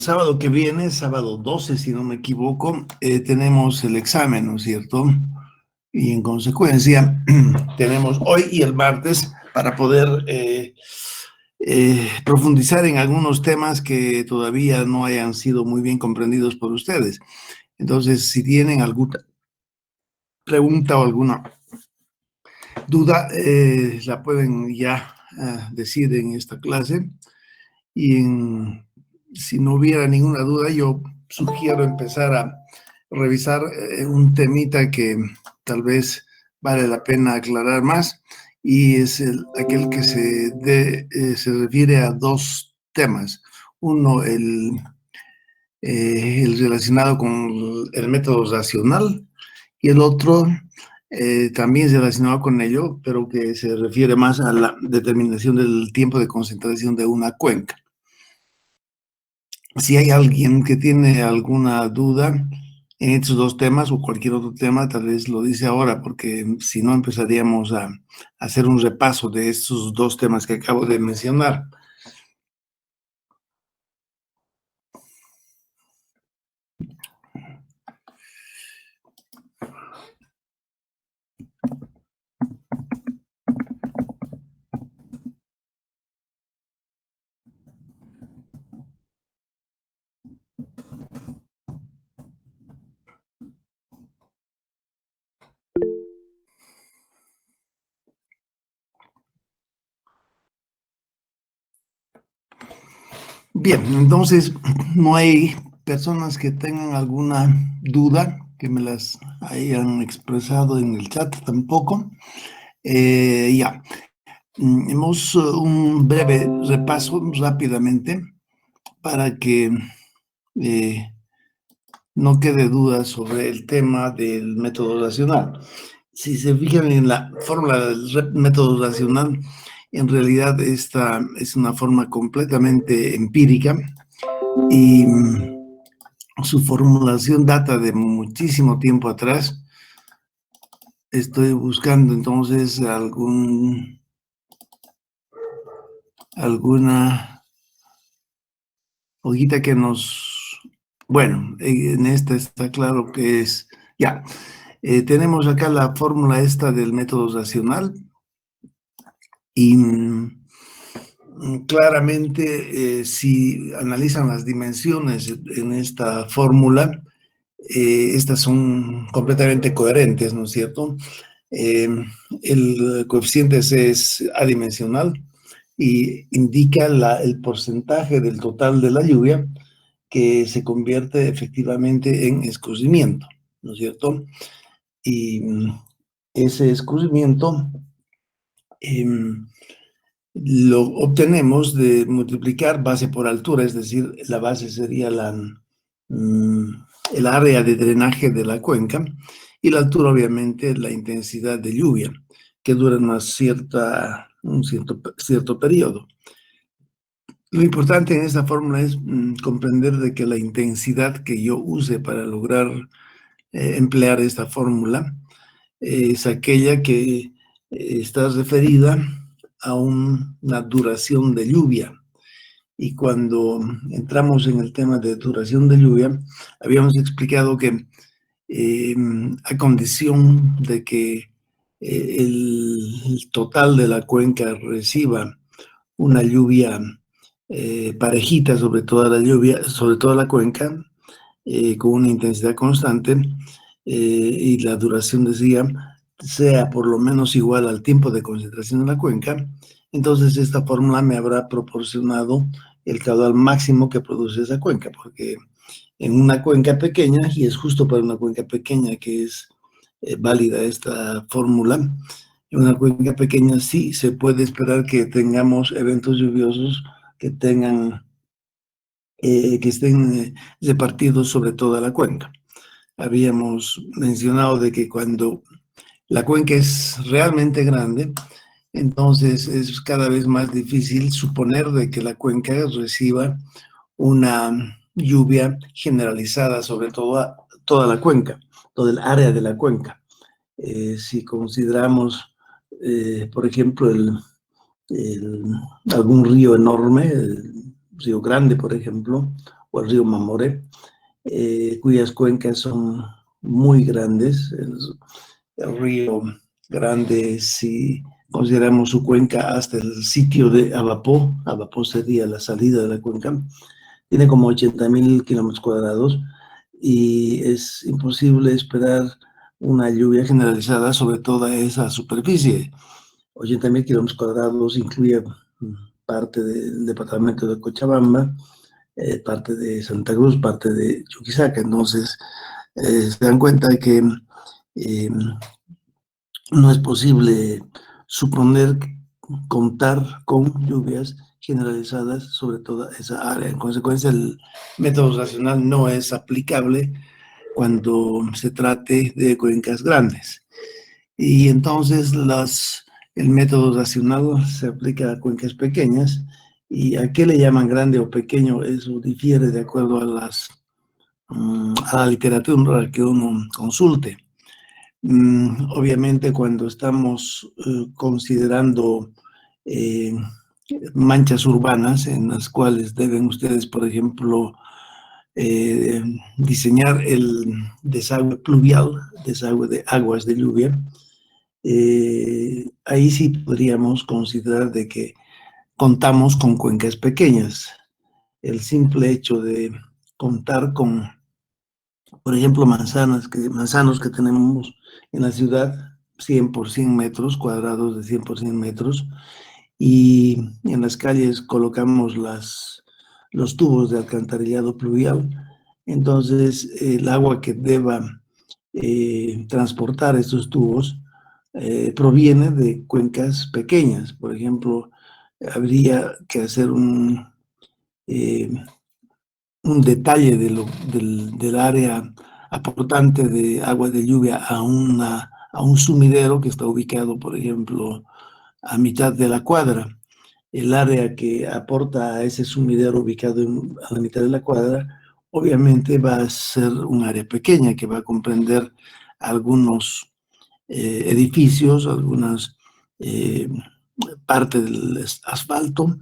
sábado que viene, sábado 12, si no me equivoco, tenemos el examen, ¿no es cierto? Y en consecuencia, tenemos hoy y el martes para poder profundizar en algunos temas que todavía no hayan sido muy bien comprendidos por ustedes. Entonces, si tienen alguna pregunta o alguna duda, la pueden ya decir en esta clase. Y si no hubiera ninguna duda, yo sugiero empezar a revisar un temita que tal vez vale la pena aclarar más, y es aquel que se refiere a dos temas. Uno, el relacionado con el método racional, y el otro también es relacionado con ello, pero que se refiere más a la determinación del tiempo de concentración de una cuenca. Si hay alguien que tiene alguna duda en estos dos temas o cualquier otro tema, tal vez lo dice ahora, porque si no empezaríamos a hacer un repaso de estos dos temas que acabo de mencionar. Bien, entonces no hay personas que tengan alguna duda, que me las hayan expresado en el chat tampoco. Ya, hemos un breve repaso rápidamente para que no quede duda sobre el tema del método racional. Si se fijan en la fórmula del método racional, en realidad esta es una forma completamente empírica y su formulación data de muchísimo tiempo atrás. Estoy buscando entonces alguna hojita que nos... Bueno, en esta está claro que es... Ya, tenemos acá la fórmula esta del método racional y claramente si analizan las dimensiones en esta fórmula, estas son completamente coherentes, ¿no es cierto? El coeficiente C es adimensional y indica el porcentaje del total de la lluvia que se convierte efectivamente en escurrimiento, ¿no es cierto? Y ese escurrimiento lo obtenemos de multiplicar base por altura, es decir, la base sería el área de drenaje de la cuenca, y la altura obviamente la intensidad de lluvia, que dura un cierto periodo. Lo importante en esta fórmula es comprender de que la intensidad que yo use para lograr emplear esta fórmula es aquella que está referida a una duración de lluvia. Y cuando entramos en el tema de duración de lluvia, habíamos explicado que a condición de que el total de la cuenca reciba una lluvia parejita sobre toda la cuenca, con una intensidad constante, y la duración, decía, sea por lo menos igual al tiempo de concentración en la cuenca, entonces esta fórmula me habrá proporcionado el caudal máximo que produce esa cuenca, porque en una cuenca pequeña, y es justo para una cuenca pequeña que es válida esta fórmula, en una cuenca pequeña sí se puede esperar que tengamos eventos lluviosos que estén repartidos sobre toda la cuenca. Habíamos mencionado de que cuando la cuenca es realmente grande, entonces es cada vez más difícil suponer de que la cuenca reciba una lluvia generalizada sobre toda la cuenca, todo el área de la cuenca. Si consideramos, por ejemplo, algún río enorme, el Río Grande, por ejemplo, o el río Mamoré, cuyas cuencas son muy grandes. El río Grande, si consideramos su cuenca hasta el sitio de Abapó, Abapó sería la salida de la cuenca, tiene como 80.000 kilómetros cuadrados y es imposible esperar una lluvia generalizada sobre toda esa superficie. 80.000 kilómetros cuadrados incluye parte del departamento de Cochabamba, parte de Santa Cruz, parte de Chuquisaca. Entonces, se dan cuenta que eh, no es posible suponer contar con lluvias generalizadas sobre toda esa área. En consecuencia, el método racional no es aplicable cuando se trate de cuencas grandes. Y entonces el método racional se aplica a cuencas pequeñas. ¿Y a qué le llaman grande o pequeño? Eso difiere de acuerdo a la literatura que uno consulte. Obviamente, cuando estamos considerando eh, manchas urbanas en las cuales deben ustedes, por ejemplo, diseñar el desagüe pluvial, desagüe de aguas de lluvia, ahí sí podríamos considerar de que contamos con cuencas pequeñas. El simple hecho de contar con, por ejemplo, manzanos que tenemos en la ciudad, 100 por 100 metros cuadrados de 100 por 100 metros, y en las calles colocamos los tubos de alcantarillado pluvial. Entonces, el agua que deba transportar estos tubos proviene de cuencas pequeñas. Por ejemplo, habría que hacer eh, un detalle del área aportante de agua de lluvia a un sumidero que está ubicado, por ejemplo, a mitad de la cuadra. El área que aporta a ese sumidero ubicado a la mitad de la cuadra, obviamente va a ser un área pequeña que va a comprender algunos edificios, algunas eh, partes del asfalto.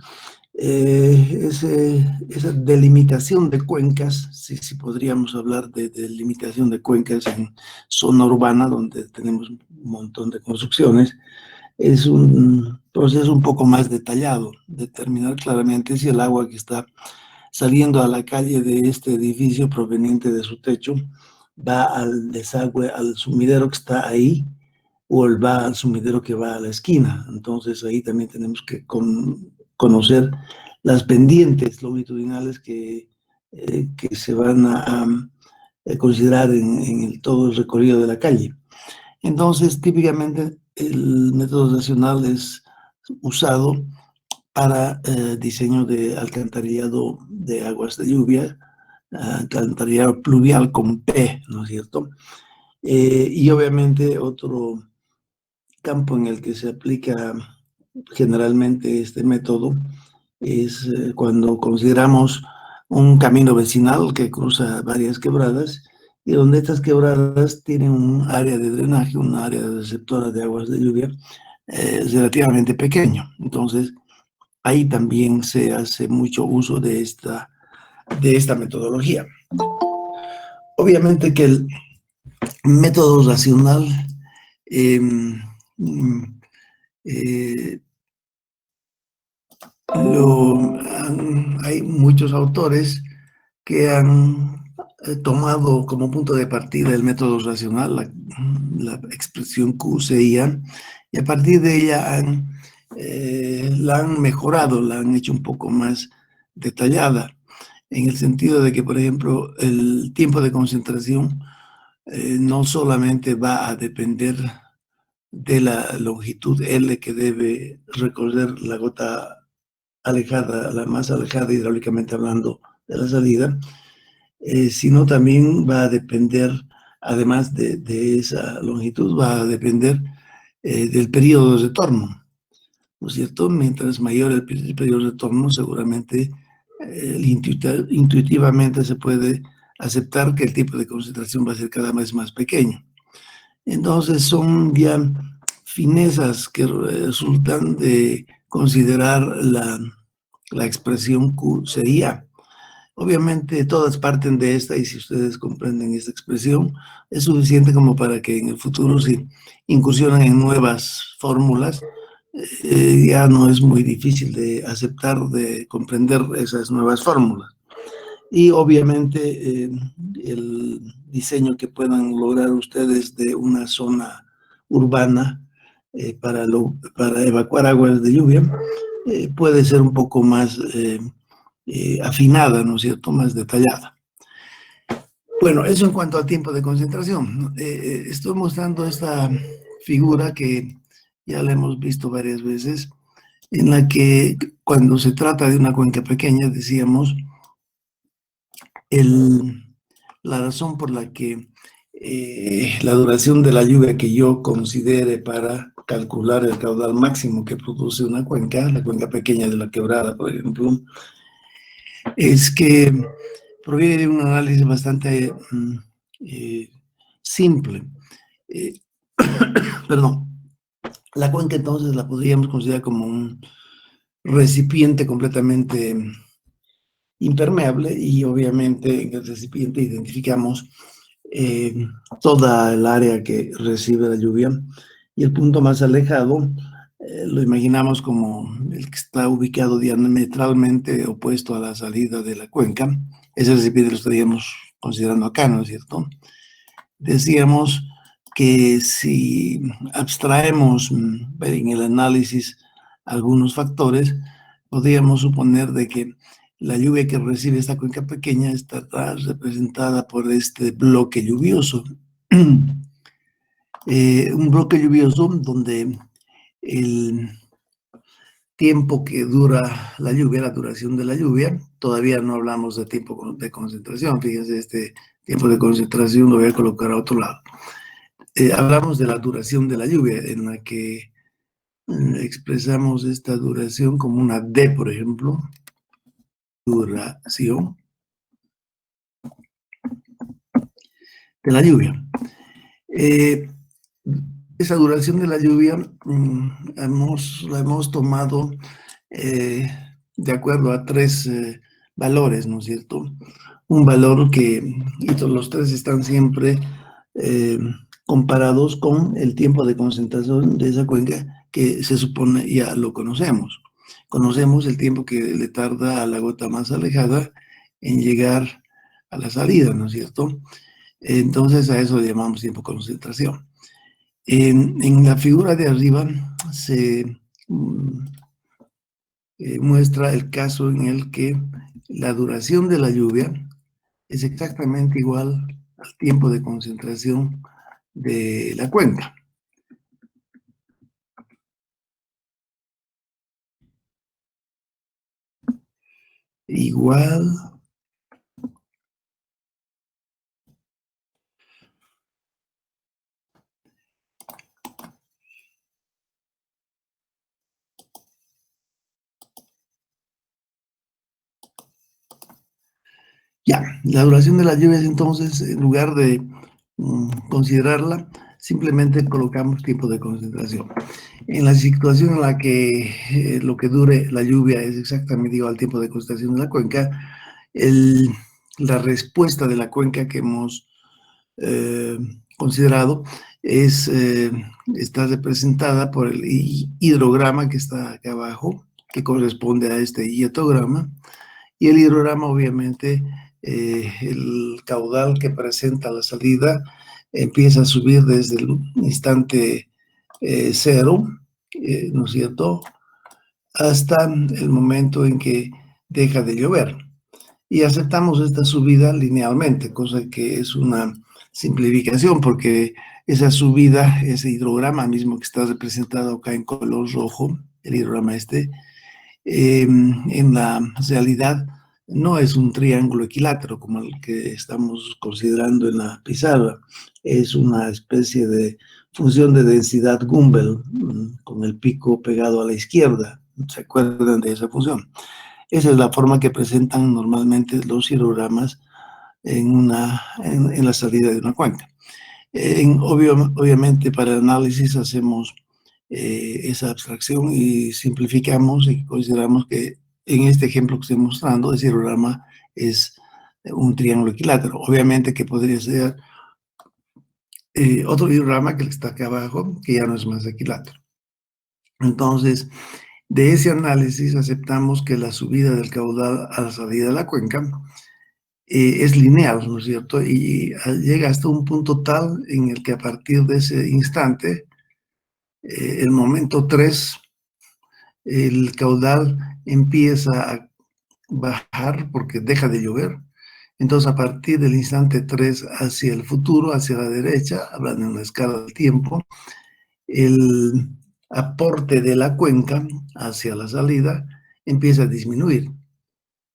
Esa delimitación de cuencas, si podríamos hablar de delimitación de cuencas en zona urbana, donde tenemos un montón de construcciones, es un proceso un poco más detallado, determinar claramente si el agua que está saliendo a la calle de este edificio proveniente de su techo va al desagüe, al sumidero que está ahí, o él va al sumidero que va a la esquina. Entonces ahí también tenemos que conocer las pendientes longitudinales que se van a considerar en todo el recorrido de la calle. Entonces, típicamente el método nacional es usado para diseño de alcantarillado de aguas de lluvia, alcantarillado pluvial con P, ¿no es cierto? Y obviamente otro campo en el que se aplica generalmente este método es cuando consideramos un camino vecinal que cruza varias quebradas y donde estas quebradas tienen un área de drenaje, un área receptora de aguas de lluvia relativamente pequeño. Entonces, ahí también se hace mucho uso de esta metodología. Obviamente que el método racional eh, eh, hay muchos autores que han tomado como punto de partida el método racional, la expresión Q, C y A, y a partir de ella la han mejorado, la han hecho un poco más detallada, en el sentido de que, por ejemplo, el tiempo de concentración no solamente va a depender de la longitud L que debe recorrer la gota alejada, la más alejada hidráulicamente hablando de la salida, sino también va a depender, además de esa longitud, va a depender del periodo de retorno, ¿no es cierto? Mientras mayor el periodo de retorno, seguramente intuitivamente se puede aceptar que el tipo de concentración va a ser cada vez más pequeño. Entonces son ya finezas que resultan de considerar la expresión Q sería. Obviamente todas parten de esta y si ustedes comprenden esta expresión, es suficiente como para que en el futuro si incursionan en nuevas fórmulas, ya no es muy difícil de aceptar, de comprender esas nuevas fórmulas. Y obviamente el diseño que puedan lograr ustedes de una zona urbana para evacuar aguas de lluvia puede ser un poco más afinada, ¿no es cierto?, más detallada. Bueno, eso en cuanto al tiempo de concentración. Estoy mostrando esta figura que ya la hemos visto varias veces, en la que cuando se trata de una cuenca pequeña, decíamos, la razón por la que la duración de la lluvia que yo considere para calcular el caudal máximo que produce una cuenca, la cuenca pequeña de la Quebrada, por ejemplo, es que proviene de un análisis bastante simple. Perdón. La cuenca entonces la podríamos considerar como un recipiente completamente impermeable y obviamente en el recipiente identificamos toda el área que recibe la lluvia y el punto más alejado lo imaginamos como el que está ubicado diametralmente opuesto a la salida de la cuenca. Ese recipiente lo estaríamos considerando acá, ¿no es cierto? Decíamos que si abstraemos en el análisis algunos factores, podríamos suponer de que la lluvia que recibe esta cuenca pequeña estará representada por este bloque lluvioso. Un bloque lluvioso donde el tiempo que dura la lluvia, la duración de la lluvia, todavía no hablamos de tiempo de concentración, fíjense, este tiempo de concentración lo voy a colocar a otro lado. Hablamos de la duración de la lluvia, en la que expresamos esta duración como una D, por ejemplo, duración de la lluvia. Esa duración de la lluvia la hemos tomado de acuerdo a tres valores, ¿no es cierto? Un valor y todos los tres están siempre comparados con el tiempo de concentración de esa cuenca que se supone ya lo conocemos. Conocemos el tiempo que le tarda a la gota más alejada en llegar a la salida, ¿no es cierto? Entonces a eso le llamamos tiempo de concentración. En la figura de arriba se muestra el caso en el que la duración de la lluvia es exactamente igual al tiempo de concentración de la cuenca. Igual ya, la duración de las lluvias entonces, en lugar de considerarla, simplemente colocamos tiempo de concentración. En la situación en la que lo que dure la lluvia es exactamente igual al tiempo de concentración de la cuenca, la respuesta de la cuenca que hemos considerado está representada por el hidrograma que está acá abajo, que corresponde a este hietograma, y el hidrograma obviamente el caudal que presenta la salida empieza a subir desde el instante cero, ¿no es cierto?, hasta el momento en que deja de llover. Y aceptamos esta subida linealmente, cosa que es una simplificación, porque esa subida, ese hidrograma mismo que está representado acá en color rojo, el hidrograma en la realidad no es un triángulo equilátero como el que estamos considerando en la pizarra, es una especie de función de densidad Gumbel con el pico pegado a la izquierda. ¿Se acuerdan de esa función? Esa es la forma que presentan normalmente los hidrogramas en la salida de una cuenca. Obviamente para el análisis hacemos esa abstracción y simplificamos y consideramos que en este ejemplo que estoy mostrando, ese hidrograma es un triángulo equilátero. Obviamente que podría ser otro diagrama que está acá abajo, que ya no es más equilátero. Entonces, de ese análisis aceptamos que la subida del caudal a la salida de la cuenca es lineal, ¿no es cierto? Y llega hasta un punto tal en el que a partir de ese instante, el momento 3, el caudal empieza a bajar porque deja de llover. Entonces, a partir del instante 3 hacia el futuro, hacia la derecha, hablando en una escala del tiempo, el aporte de la cuenca hacia la salida empieza a disminuir.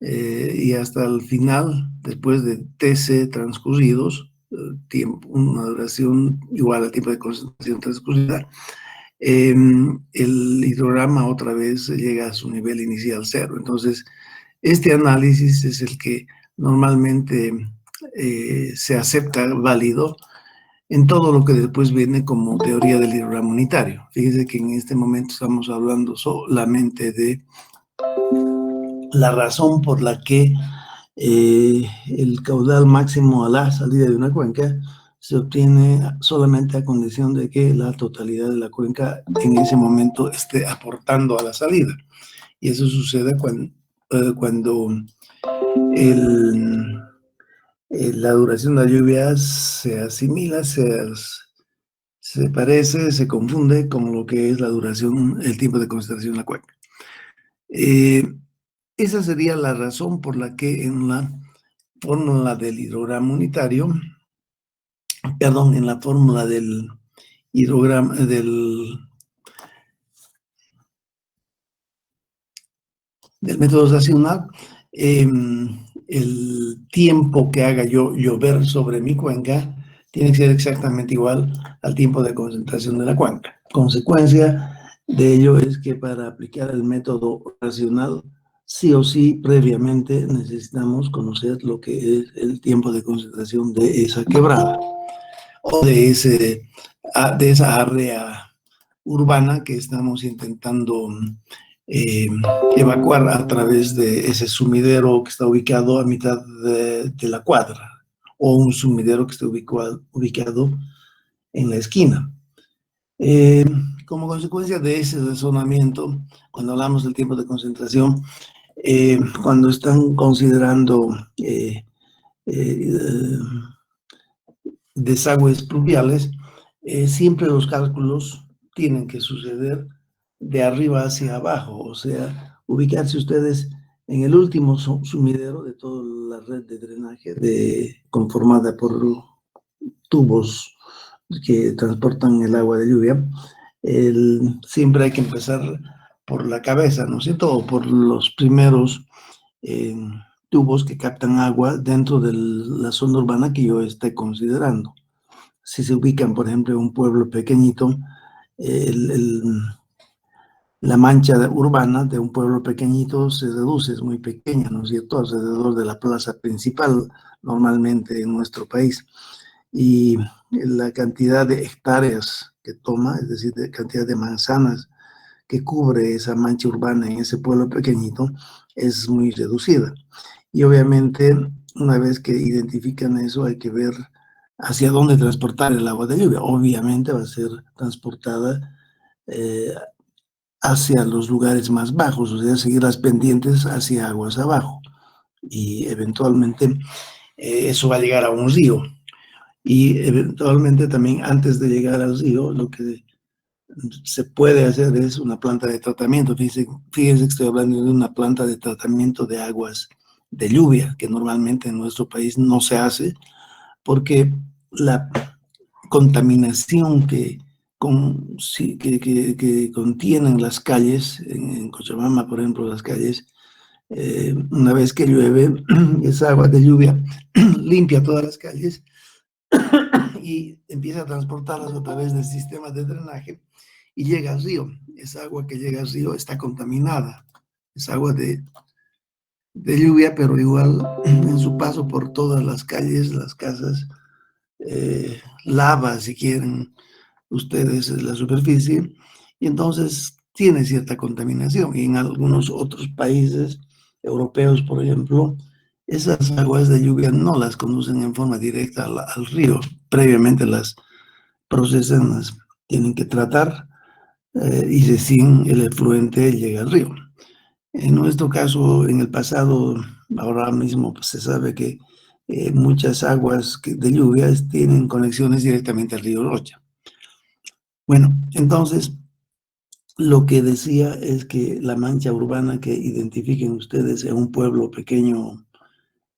Y hasta el final, después de TC transcurridos, tiempo, una duración igual al tiempo de concentración transcurrida, el hidrograma otra vez llega a su nivel inicial cero. Entonces, este análisis es el que normalmente se acepta válido en todo lo que después viene como teoría del hidrograma unitario. Fíjense que en este momento estamos hablando solamente de la razón por la que el caudal máximo a la salida de una cuenca se obtiene solamente a condición de que la totalidad de la cuenca en ese momento esté aportando a la salida. Y eso sucede cuando la duración de la lluvia se asimila, se parece, se confunde con lo que es la duración, el tiempo de concentración en la cuenca. Esa sería la razón por la que en la fórmula del hidrograma unitario, perdón, en la fórmula del hidrograma, del método estacional, el tiempo que haga yo llover sobre mi cuenca tiene que ser exactamente igual al tiempo de concentración de la cuenca. Consecuencia de ello es que para aplicar el método racional, sí o sí, previamente necesitamos conocer lo que es el tiempo de concentración de esa quebrada o de esa área urbana que estamos intentando evacuar a través de ese sumidero que está ubicado a mitad de la cuadra o un sumidero que está ubicado en la esquina. Como consecuencia de ese razonamiento, cuando hablamos del tiempo de concentración, cuando están considerando desagües pluviales, siempre los cálculos tienen que suceder de arriba hacia abajo, o sea, ubicarse ustedes en el último sumidero de toda la red de drenaje conformada por tubos que transportan el agua de lluvia. Siempre hay que empezar por la cabeza, ¿no es cierto? O por los primeros tubos que captan agua dentro de la zona urbana que yo esté considerando. Si se ubican, por ejemplo, en un pueblo pequeñito, la mancha urbana de un pueblo pequeñito se reduce, es muy pequeña, ¿no es cierto?, alrededor de la plaza principal, normalmente en nuestro país. Y la cantidad de hectáreas que toma, es decir, la cantidad de manzanas que cubre esa mancha urbana en ese pueblo pequeñito, es muy reducida. Y obviamente, una vez que identifican eso, hay que ver hacia dónde transportar el agua de lluvia. Obviamente va a ser transportada hacia los lugares más bajos, o sea, seguir las pendientes hacia aguas abajo. Y eventualmente eso va a llegar a un río. Y eventualmente también antes de llegar al río, lo que se puede hacer es una planta de tratamiento. Fíjense que estoy hablando de una planta de tratamiento de aguas de lluvia, que normalmente en nuestro país no se hace, porque la contaminación que contienen las calles, en Cochabamba, por ejemplo, las calles, una vez que llueve, esa agua de lluvia limpia todas las calles y empieza a transportarlas a través del sistema de drenaje y llega al río. Esa agua que llega al río está contaminada, es agua de lluvia, pero igual en su paso por todas las calles, las casas, lava, si quieren ustedes, la superficie, y entonces tiene cierta contaminación. Y en algunos otros países europeos, por ejemplo, esas aguas de lluvia no las conducen en forma directa al río, previamente las procesan, las tienen que tratar y recién el efluente llega al río. En nuestro caso, en el pasado, ahora mismo pues, se sabe que muchas aguas de lluvias tienen conexiones directamente al río Rocha. Bueno, entonces, lo que decía es que la mancha urbana que identifiquen ustedes en un pueblo pequeño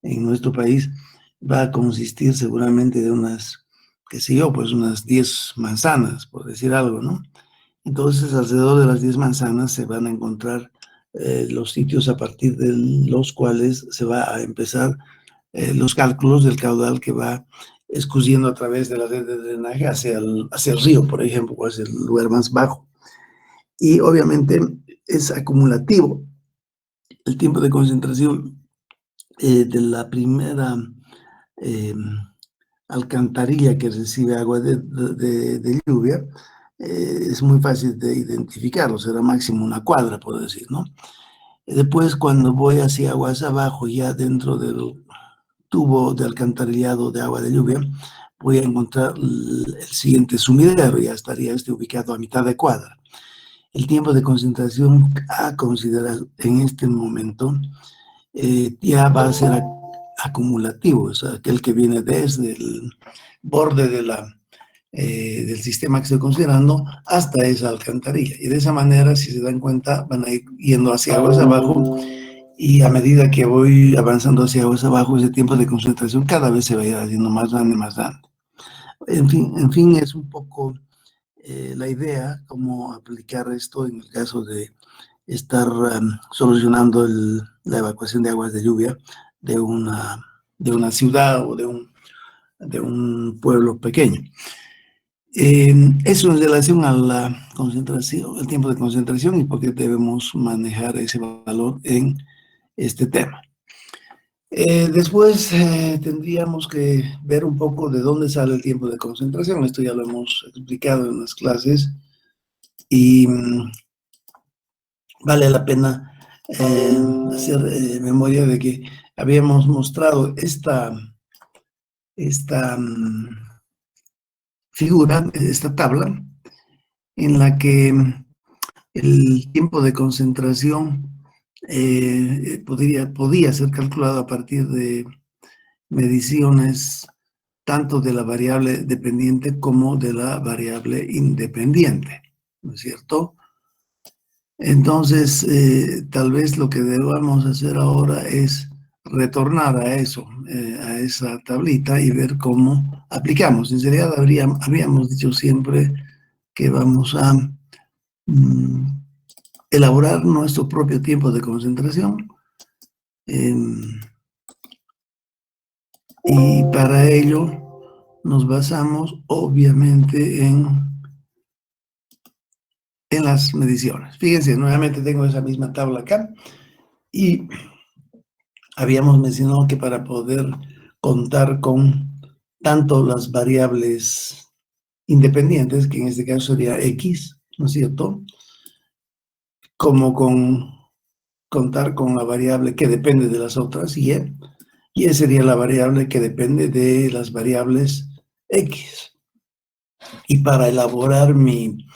en nuestro país va a consistir seguramente de unas, qué sé yo, pues unas 10 manzanas, por decir algo, ¿no? Entonces, alrededor de las 10 manzanas se van a encontrar los sitios a partir de los cuales se va a empezar los cálculos del caudal que va escurriendo a través de la red de drenaje hacia el río, por ejemplo, o hacia el lugar más bajo. Y obviamente es acumulativo. El tiempo de concentración de la primera eh, alcantarilla que recibe agua de lluvia es muy fácil de identificarlo, será máximo una cuadra, por decir, ¿no? Después, cuando voy hacia aguas abajo, ya dentro del tubo de alcantarillado de agua de lluvia, voy a encontrar el siguiente sumidero, ya estaría ubicado a mitad de cuadra. El tiempo de concentración a considerar en este momento ya va a ser acumulativo, o sea, aquel que viene desde el borde del sistema que estoy considerando hasta esa alcantarilla. Y de esa manera, si se dan cuenta, van a ir yendo hacia aguas abajo y a medida que voy avanzando hacia aguas abajo, ese tiempo de concentración cada vez se va a ir haciendo más grande, más grande. En fin, es un poco la idea, cómo aplicar esto en el caso de estar solucionando la evacuación de aguas de lluvia de una ciudad o de un pueblo pequeño. Eso en relación a la concentración, el tiempo de concentración y por qué debemos manejar ese valor en este tema. Después tendríamos que ver un poco de dónde sale el tiempo de concentración. Esto ya lo hemos explicado en las clases y vale la pena hacer memoria de que habíamos mostrado esta figura, esta tabla, en la que el tiempo de concentración podía ser calculado a partir de mediciones tanto de la variable dependiente como de la variable independiente, ¿no es cierto? Entonces, tal vez lo que debamos hacer ahora es retornar a eso, a esa tablita y ver cómo aplicamos. En realidad, habíamos dicho siempre que vamos a elaborar nuestro propio tiempo de concentración y para ello nos basamos obviamente en las mediciones. Fíjense, nuevamente tengo esa misma tabla acá y habíamos mencionado que para poder contar con tanto las variables independientes, que en este caso sería X, ¿no es cierto?, como con contar con la variable que depende de las otras, Y sería la variable que depende de las variables X. Y para elaborar mi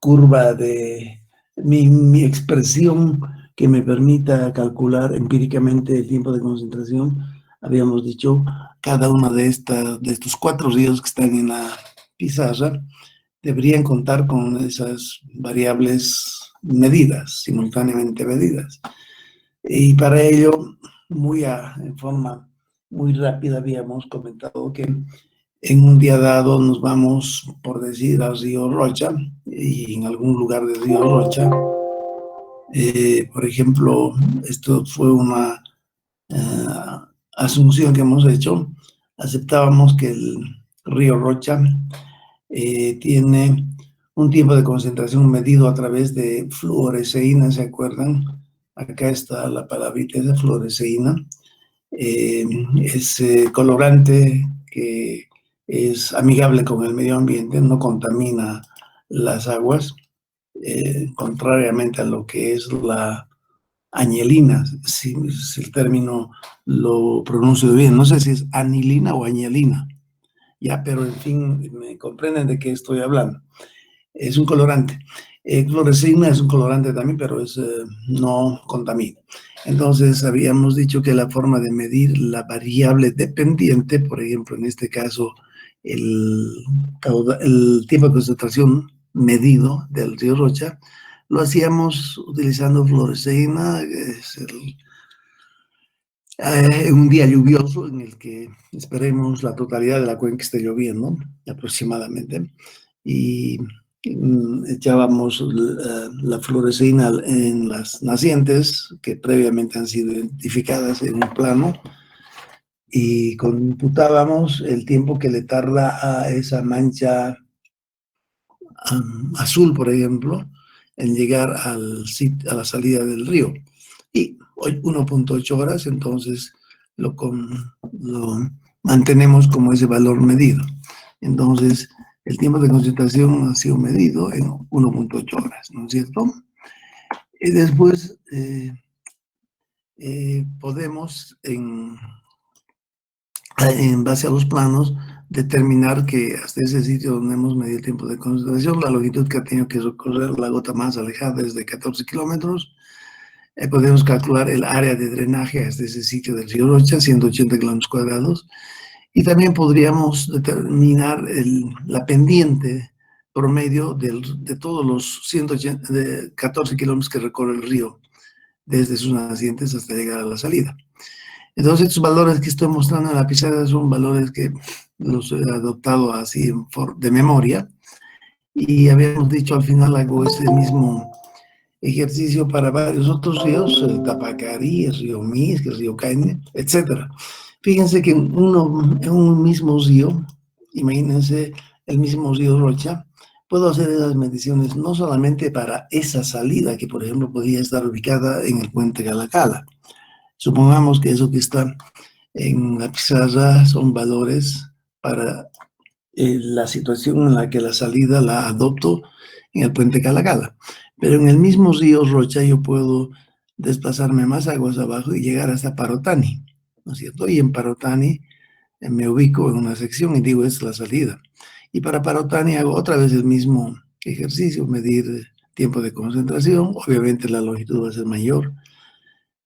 curva de mi expresión que me permita calcular empíricamente el tiempo de concentración, habíamos dicho, cada una de estos 4 ríos que están en la pizarra deberían contar con esas variables medidas, simultáneamente medidas. Y para ello, en forma muy rápida, habíamos comentado que en un día dado nos vamos, por decir, al río Rocha, y en algún lugar del río Rocha, por ejemplo, esto fue una asunción que hemos hecho, aceptábamos que el río Rocha tiene un tiempo de concentración medido a través de fluoresceína, ¿se acuerdan? Acá está la palabrita de fluoresceína. Es colorante que es amigable con el medio ambiente, no contamina las aguas, contrariamente a lo que es la añelina, si el término lo pronuncio bien. No sé si es anilina o añelina, ya, pero en fin, me comprenden de qué estoy hablando. Es un colorante. Clorescina es un colorante también, pero no contamina. Entonces, habíamos dicho que la forma de medir la variable dependiente, por ejemplo, en este caso, el tiempo de concentración medido del río Rocha, lo hacíamos utilizando fluoresceína, un día lluvioso en el que esperemos la totalidad de la cuenca esté lloviendo aproximadamente, y echábamos la fluoresceína en las nacientes que previamente han sido identificadas en un plano, y computábamos el tiempo que le tarda a esa mancha azul, por ejemplo, en llegar a la salida del río. Y hoy 1.8 horas, entonces lo mantenemos como ese valor medido. Entonces, el tiempo de concentración ha sido medido en 1.8 horas, ¿no es cierto? Y después podemos, en base a los planos, determinar que hasta ese sitio donde hemos medido el tiempo de concentración, la longitud que ha tenido que recorrer la gota más alejada es de 14 kilómetros. Podemos calcular el área de drenaje hasta ese sitio del río Rocha, 180 kilómetros cuadrados. Y también podríamos determinar la pendiente promedio de todos los 14 kilómetros que recorre el río, desde sus nacientes hasta llegar a la salida. Entonces, estos valores que estoy mostrando en la pizarra son valores que los he adoptado así de memoria, y habíamos dicho al final hago ese mismo ejercicio para varios otros ríos, el Tapacarí, el río Misque, el río Caine, etc. Fíjense que en un mismo río, imagínense el mismo río Rocha, puedo hacer esas mediciones no solamente para esa salida, que por ejemplo podría estar ubicada en el puente Calacala. Supongamos que eso que está en la pizarra son valores para la situación en la que la salida la adopto en el puente Calacala. Pero en el mismo río Rocha yo puedo desplazarme más aguas abajo y llegar hasta Parotani, ¿no es cierto? Y en Parotani me ubico en una sección y digo, esta es la salida. Y para Parotani hago otra vez el mismo ejercicio, medir tiempo de concentración. Obviamente la longitud va a ser mayor.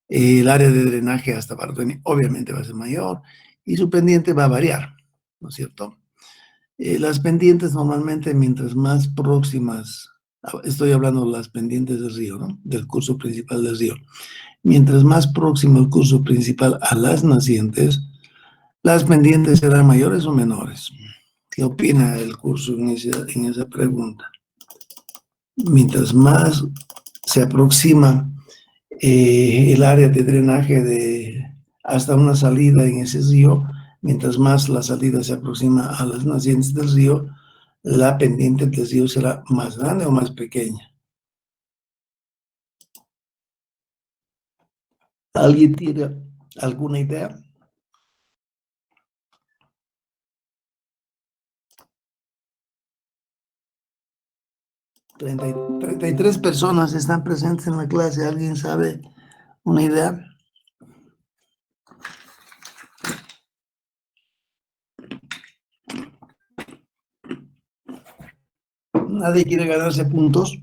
El área de drenaje hasta Parotani obviamente va a ser mayor, y su pendiente va a variar, ¿no es cierto? Las pendientes normalmente, mientras más próximas, estoy hablando de las pendientes del río, ¿no? Del curso principal del río. Mientras más próximo el curso principal a las nacientes, las pendientes serán mayores o menores. ¿Qué opina el curso en esa pregunta? Mientras más se aproxima el área de drenaje hasta una salida en ese río, mientras más la salida se aproxima a las nacientes del río, la pendiente del río será más grande o más pequeña. ¿Alguien tiene alguna idea? 33 personas están presentes en la clase. ¿Alguien sabe una idea? ¿Nadie quiere ganarse puntos?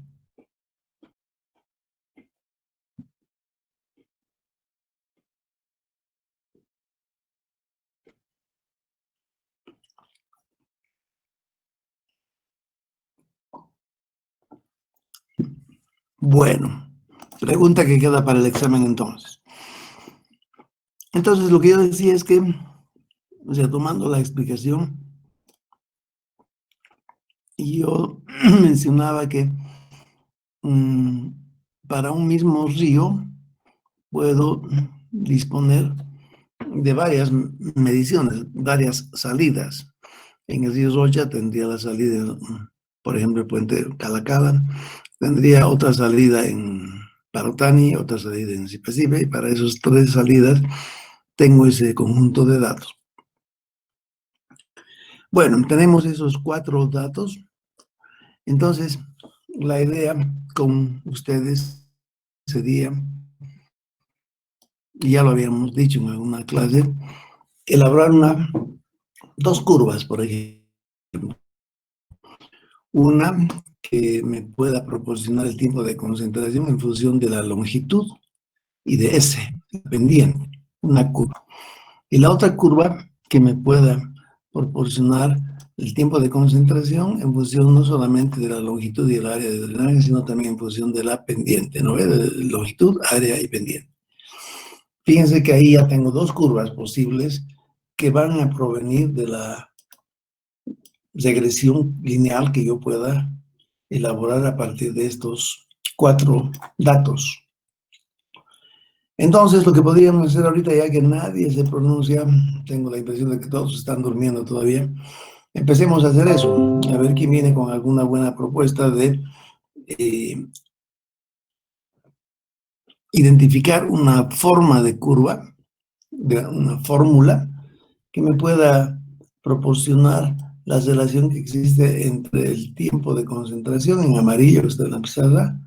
Bueno, pregunta que queda para el examen entonces. Entonces, lo que yo decía es que, o sea, tomando la explicación, yo mencionaba que para un mismo río puedo disponer de varias mediciones, varias salidas. En el río Rocha tendría la salida, por ejemplo, el puente Calacala, tendría otra salida en Parotani, otra salida en Zipazipe, y para esas tres salidas tengo ese conjunto de datos. Bueno, tenemos esos 4 datos. Entonces, la idea con ustedes sería y ya lo habíamos dicho en alguna clase, elaborar dos curvas, por ejemplo. Una que me pueda proporcionar el tiempo de concentración en función de la longitud y de S, pendiente, una curva. Y la otra curva que me pueda proporcionar el tiempo de concentración en función no solamente de la longitud y el área de drenaje, sino también en función de la pendiente, ¿no? De longitud, área y pendiente. Fíjense que ahí ya tengo dos curvas posibles que van a provenir de la regresión lineal que yo pueda elaborar a partir de estos cuatro datos. Entonces, lo que podríamos hacer ahorita, ya que nadie se pronuncia, tengo la impresión de que todos están durmiendo todavía, empecemos a hacer eso, a ver quién viene con alguna buena propuesta de identificar una forma de curva, de una fórmula que me pueda proporcionar la relación que existe entre el tiempo de concentración en amarillo que está en la pizarra,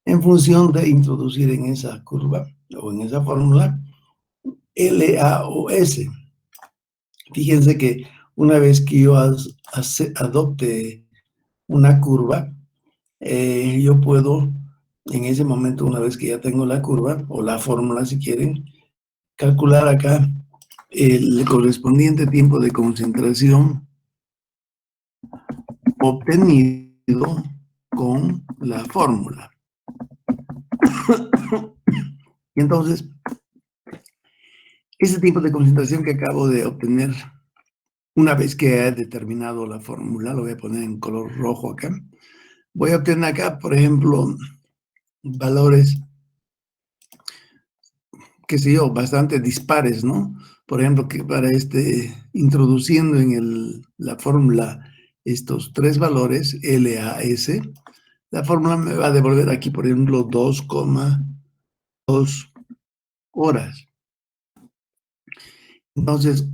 en función de introducir en esa curva o en esa fórmula LAOS. Fíjense que una vez que yo adopte una curva, yo puedo, en ese momento, una vez que ya tengo la curva, o la fórmula si quieren, calcular acá el correspondiente tiempo de concentración obtenido con la fórmula. Y entonces, ese tiempo de concentración que acabo de obtener, una vez que he determinado la fórmula, lo voy a poner en color rojo acá, voy a obtener acá, por ejemplo, valores, qué sé yo, bastante dispares, ¿no? Por ejemplo, que para introduciendo en la fórmula estos tres valores, LAS, la fórmula me va a devolver aquí, por ejemplo, 2,2 horas. Entonces,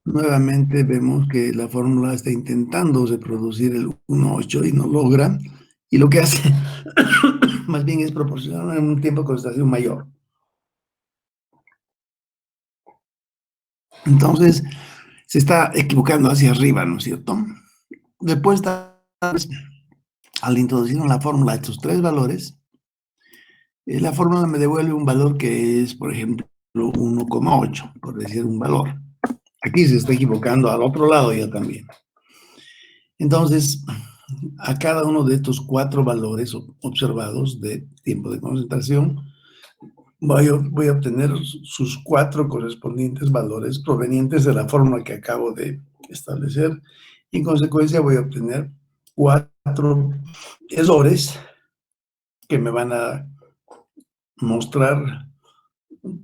nuevamente vemos que la fórmula está intentando reproducir el 1,8 y no logra, y lo que hace más bien es proporcionar un tiempo de concentración mayor. Entonces, se está equivocando hacia arriba, ¿no es cierto? Después, al introducir en la fórmula estos tres valores, la fórmula me devuelve un valor que es, por ejemplo, 1,8, por decir un valor. Aquí se está equivocando al otro lado ya también. Entonces, a cada uno de estos cuatro valores observados de tiempo de concentración, voy a obtener sus cuatro correspondientes valores provenientes de la fórmula que acabo de establecer. Y en consecuencia voy a obtener cuatro errores que me van a mostrar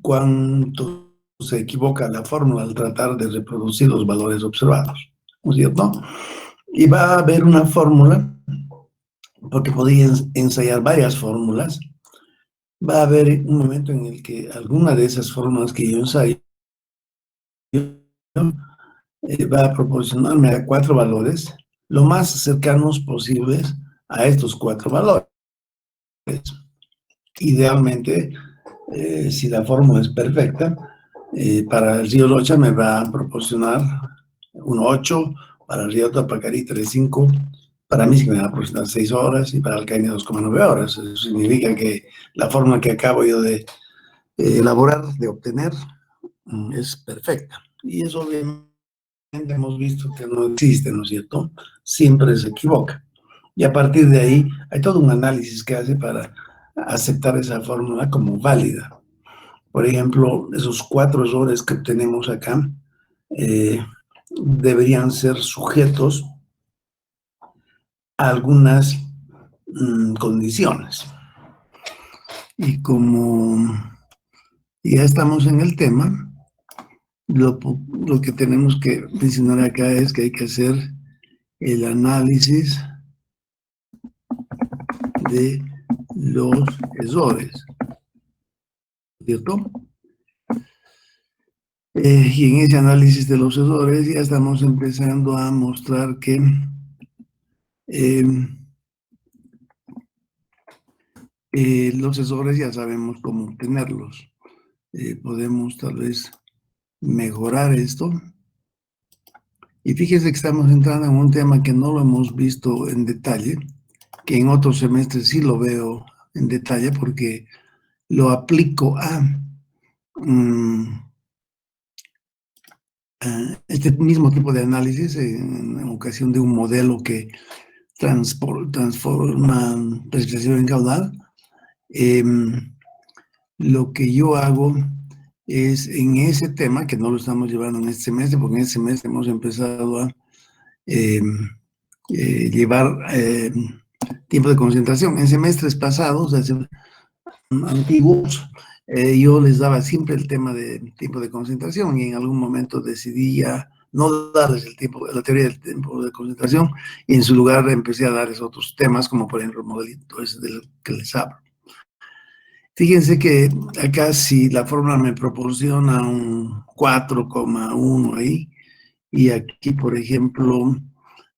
cuánto se equivoca la fórmula al tratar de reproducir los valores observados, ¿no es cierto? Y va a haber una fórmula, porque podría ensayar varias fórmulas, va a haber un momento en el que alguna de esas fórmulas que yo ensayo va a proporcionarme a cuatro valores lo más cercanos posibles a estos cuatro valores. Idealmente, si la fórmula es perfecta, para el río Locha me va a proporcionar 1,8, para el río Topacari 3,5, para mí sí me va a proporcionar 6 horas y para el Caña 2,9 horas. Eso significa que la fórmula que acabo yo de elaborar, de obtener, es perfecta. Y eso obviamente hemos visto que no existe, ¿no es cierto? Siempre se equivoca. Y a partir de ahí hay todo un análisis que hace para aceptar esa fórmula como válida. Por ejemplo, esos cuatro errores que tenemos acá deberían ser sujetos a algunas condiciones. Y como ya estamos en el tema, lo que tenemos que mencionar acá es que hay que hacer el análisis de los errores, ¿cierto? Y en ese análisis de los errores ya estamos empezando a mostrar que los errores ya sabemos cómo obtenerlos. podemos tal vez mejorar esto. Y fíjese que estamos entrando en un tema que no lo hemos visto en detalle, que en otros semestres sí lo veo en detalle porque lo aplico a este mismo tipo de análisis en ocasión de un modelo que transforma precipitación en caudal. Lo que yo hago es en ese tema, que no lo estamos llevando en este semestre, porque en este semestre hemos empezado a llevar tiempo de concentración. En semestres pasados, antiguos, yo les daba siempre el tema de tiempo de concentración y en algún momento decidí ya no darles el tiempo, la teoría del tiempo de concentración, y en su lugar empecé a darles otros temas, como por ejemplo el modelito ese del que les hablo. Fíjense que acá si la fórmula me proporciona un 4,1 ahí, y aquí, por ejemplo,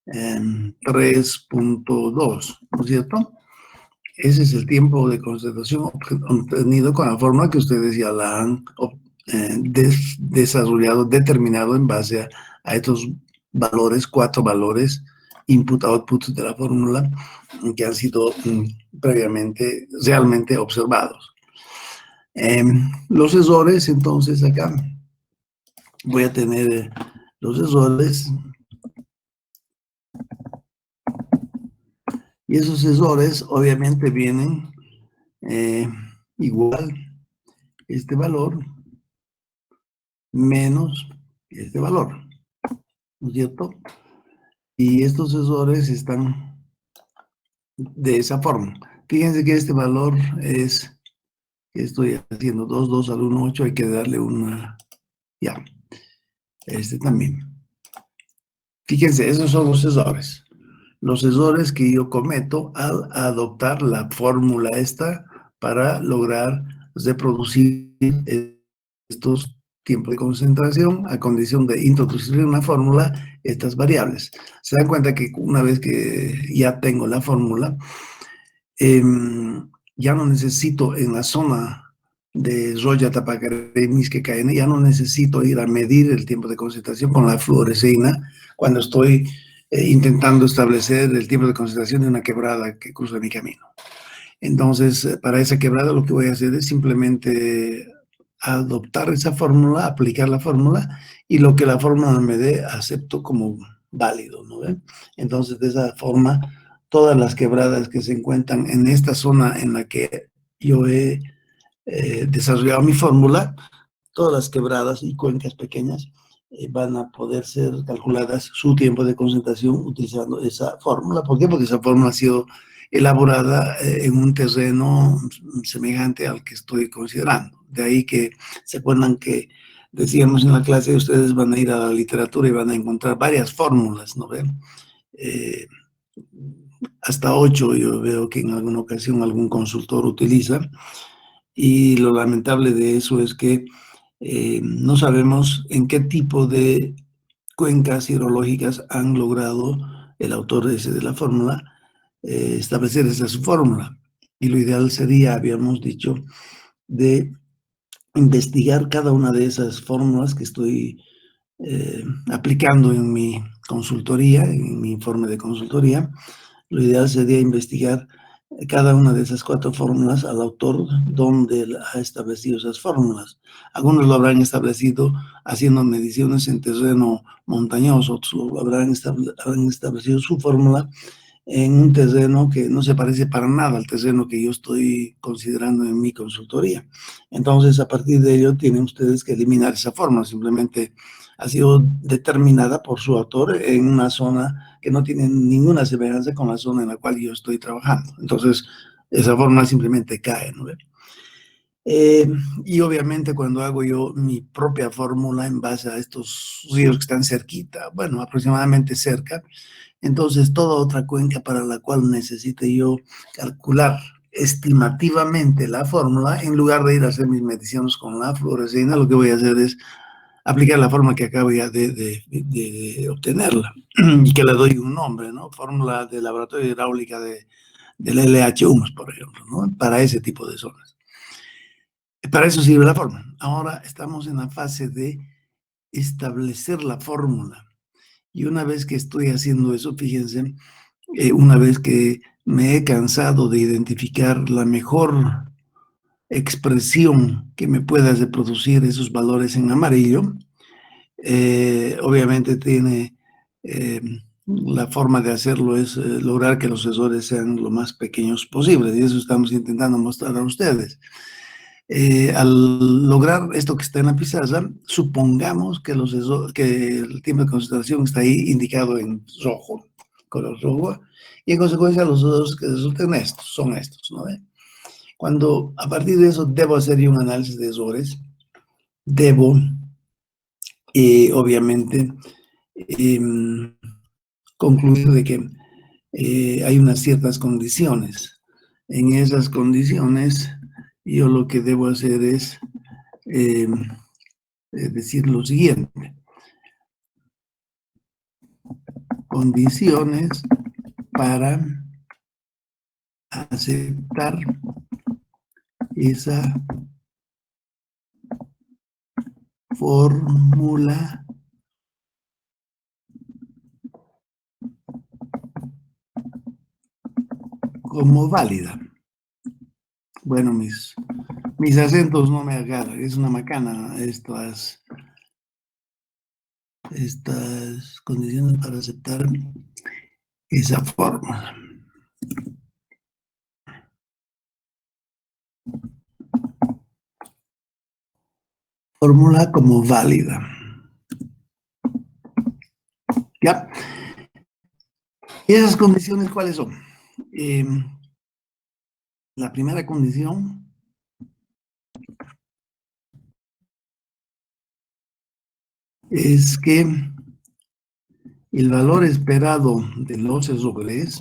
3,2, ¿no es cierto? Ese es el tiempo de concentración obtenido con la fórmula que ustedes ya la han desarrollado, determinado en base a estos valores, 4 valores, input-output de la fórmula, que han sido previamente realmente observados. Los errores, entonces acá voy a tener los errores, y esos errores obviamente vienen igual este valor menos este valor, ¿no es cierto? Y estos errores están de esa forma. Fíjense que este valor es, que estoy haciendo 2 al 1, 8, hay que darle una, ya, este también. Fíjense, esos son los errores. Los errores que yo cometo al adoptar la fórmula esta para lograr reproducir estos tiempos de concentración a condición de introducir en la fórmula estas variables. Se dan cuenta que una vez que ya tengo la fórmula, ya no necesito en la zona de Roya Tapacaremis que caen, ya no necesito ir a medir el tiempo de concentración con la fluoresceína cuando estoy intentando establecer el tiempo de concentración de una quebrada que cruza mi camino. Entonces, para esa quebrada lo que voy a hacer es simplemente adoptar esa fórmula, aplicar la fórmula, y lo que la fórmula me dé acepto como válido, ¿no ven? Entonces, de esa forma, todas las quebradas que se encuentran en esta zona en la que yo he desarrollado mi fórmula, todas las quebradas y cuencas pequeñas van a poder ser calculadas su tiempo de concentración utilizando esa fórmula. ¿Por qué? Porque esa fórmula ha sido elaborada en un terreno semejante al que estoy considerando. De ahí que se acuerdan que decíamos en la clase, ustedes van a ir a la literatura y van a encontrar varias fórmulas, ¿no ven? Hasta 8 yo veo que en alguna ocasión algún consultor utiliza, y lo lamentable de eso es que no sabemos en qué tipo de cuencas hidrológicas han logrado el autor de la fórmula establecer esa su fórmula. Y lo ideal sería, habíamos dicho, de investigar cada una de esas fórmulas que estoy aplicando en mi consultoría, en mi informe de consultoría. Lo ideal sería investigar cada una de esas 4 fórmulas al autor donde ha establecido esas fórmulas. Algunos lo habrán establecido haciendo mediciones en terreno montañoso, otros habrán establecido su fórmula en un terreno que no se parece para nada al terreno que yo estoy considerando en mi consultoría. Entonces, a partir de ello, tienen ustedes que eliminar esa fórmula. Simplemente ha sido determinada por su autor en una zona que no tiene ninguna semejanza con la zona en la cual yo estoy trabajando. Entonces, esa fórmula simplemente cae, ¿no? Y obviamente cuando hago yo mi propia fórmula en base a estos ríos que están cerquita, bueno, aproximadamente cerca, entonces toda otra cuenca para la cual necesite yo calcular estimativamente la fórmula, en lugar de ir a hacer mis mediciones con la fluoresceína, lo que voy a hacer es aplicar la fórmula que acabo ya de obtenerla y que le doy un nombre, ¿no? Fórmula de laboratorio hidráulica del LH1, por ejemplo, ¿no? Para ese tipo de zonas. Para eso sirve la fórmula. Ahora estamos en la fase de establecer la fórmula. Y una vez que estoy haciendo eso, fíjense, una vez que me he cansado de identificar la mejor expresión que me pueda reproducir esos valores en amarillo, obviamente tiene la forma de hacerlo es lograr que los errores sean lo más pequeños posibles, y eso estamos intentando mostrar a ustedes. Al lograr esto que está en la pizarra, supongamos que, que el tiempo de concentración está ahí indicado en rojo, color rojo, y en consecuencia los errores que resulten estos, son estos, ¿no? Cuando a partir de eso debo hacer yo un análisis de errores, debo, obviamente, concluir de que hay unas ciertas condiciones. En esas condiciones, yo lo que debo hacer es decir lo siguiente. Condiciones para aceptar esa fórmula como válida. Bueno, mis acentos no me agarran, es una macana estas condiciones para aceptar esa fórmula. Fórmula como válida. ¿Ya? ¿Y esas condiciones cuáles son? La primera condición es que el valor esperado de los errores,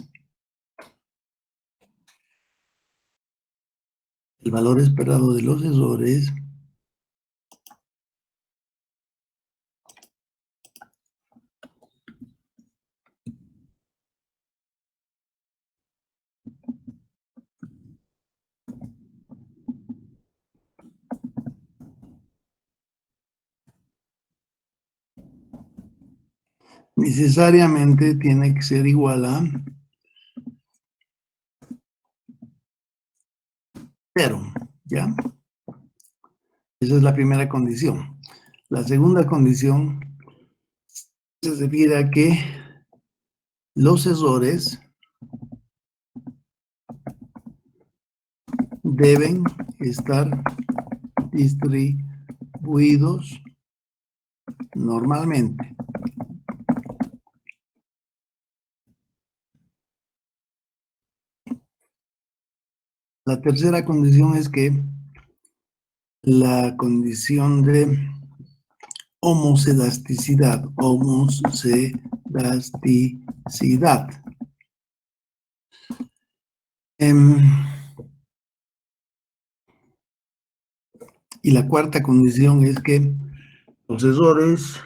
necesariamente tiene que ser igual a 0, ¿ya? Esa es la primera condición. La segunda condición se refiere a que los errores deben estar distribuidos normalmente. La tercera condición es que la condición de homoscedasticidad, y la cuarta condición es que los errores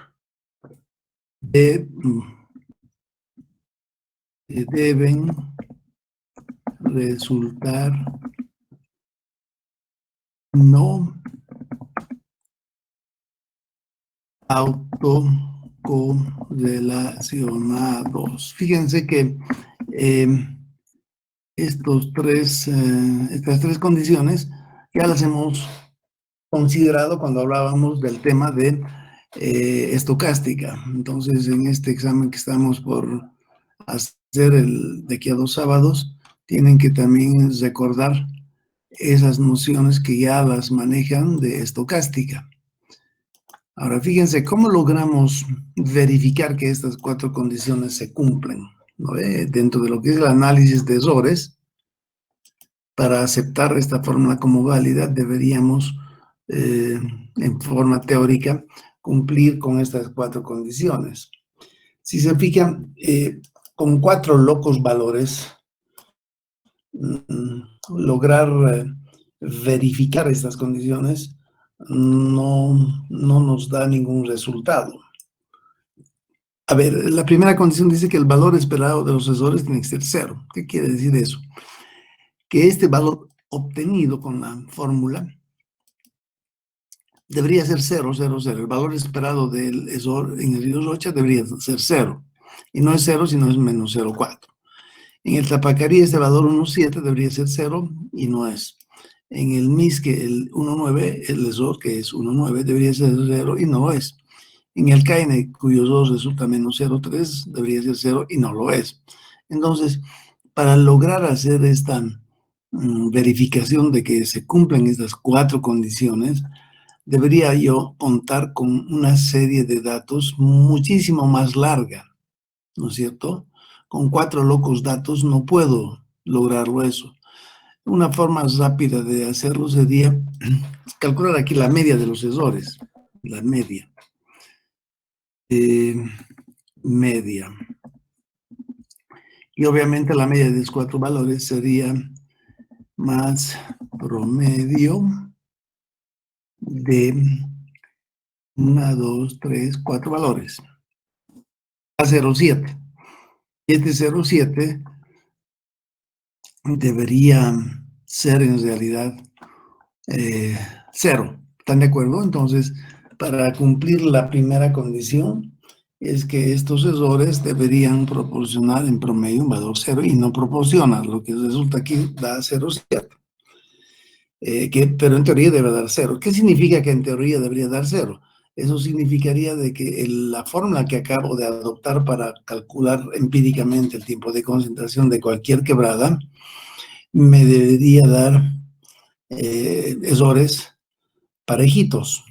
deben resultar no autocorrelacionados. Fíjense que estas tres condiciones ya las hemos considerado cuando hablábamos del tema de estocástica. Entonces, en este examen que estamos por hacer de aquí a 2 sábados, tienen que también recordar esas nociones que ya las manejan de estocástica. Ahora, fíjense, ¿cómo logramos verificar que estas 4 condiciones se cumplen? ¿No? Dentro de lo que es el análisis de errores, para aceptar esta fórmula como válida, deberíamos, en forma teórica, cumplir con estas 4 condiciones. Si se fijan, con 4 locos valores, lograr verificar estas condiciones no nos da ningún resultado. A ver, la primera condición dice que el valor esperado de los errores tiene que ser 0. ¿Qué quiere decir eso? Que este valor obtenido con la fórmula debería ser 0, 0, 0. El valor esperado del ESOR en el río Rocha debería ser 0. Y no es 0, sino es menos 0,4. En el Tapacarí, este valor 1,7 debería ser 0 y no es. En el MISQUE, el 1,9, el ESOR, que es 1,9, debería ser 0 y no lo es. En el CAINE, cuyo 2 resulta menos 0,3, debería ser 0 y no lo es. Entonces, para lograr hacer esta verificación de que se cumplen estas 4 condiciones, debería yo contar con una serie de datos muchísimo más larga, ¿no es cierto? Con 4 locos datos no puedo lograrlo eso. Una forma rápida de hacerlo sería calcular aquí la media de los errores, la media. Media. Y obviamente la media de los 4 valores sería más promedio de 1, 2, 3, 4 valores. A 0,7. Y este 0,7 debería ser en realidad 0. ¿Están de acuerdo? Entonces, para cumplir la primera condición, es que estos errores deberían proporcionar en promedio un valor 0 y no proporciona, lo que resulta aquí da 0,7. Pero en teoría debe dar 0. ¿Qué significa que en teoría debería dar 0? Eso significaría de que la fórmula que acabo de adoptar para calcular empíricamente el tiempo de concentración de cualquier quebrada me debería dar errores parejitos,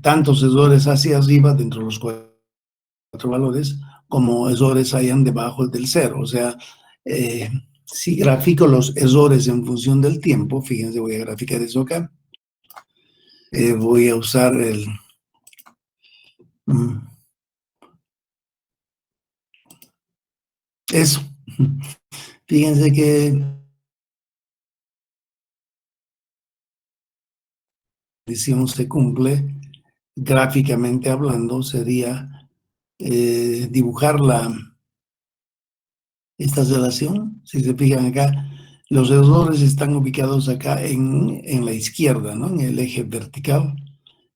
tantos errores hacia arriba dentro de los 4 valores como errores hayan debajo del 0. O sea, si grafico los errores en función del tiempo, fíjense, voy a graficar eso acá. Voy a usar eso. Fíjense que la condición se cumple, gráficamente hablando, sería dibujar esta relación. Si se fijan acá, los errores están ubicados acá en la izquierda, ¿no? En el eje vertical.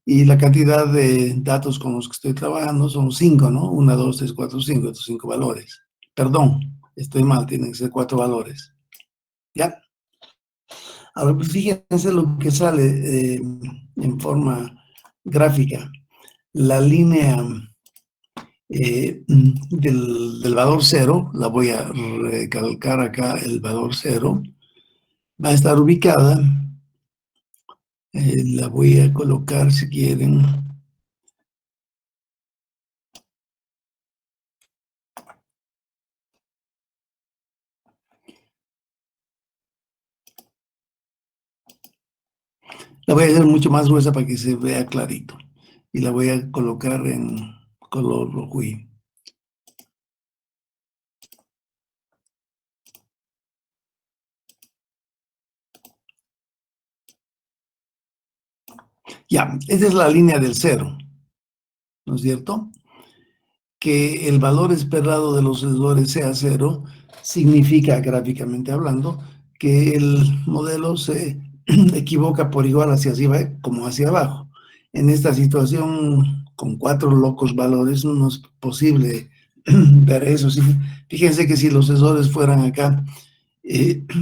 Y la cantidad de datos con los que estoy trabajando son 5, ¿no? 1, 2, 3, 4, 5, estos 5 valores. Perdón, estoy mal, tienen que ser 4 valores. ¿Ya? Ahora, pues fíjense lo que sale en forma gráfica. La línea del valor 0, la voy a recalcar acá, el valor 0, va a estar ubicada, la voy a colocar si quieren, la voy a hacer mucho más gruesa para que se vea clarito, y la voy a colocar en color rojo. Ya, esta es la línea del 0, ¿no es cierto? Que el valor esperado de los errores sea 0, significa, gráficamente hablando, que el modelo se equivoca por igual hacia arriba como hacia abajo. En esta situación, con 4 locos valores, no es posible ver eso. ¿Sí? Fíjense que si los errores fueran acá,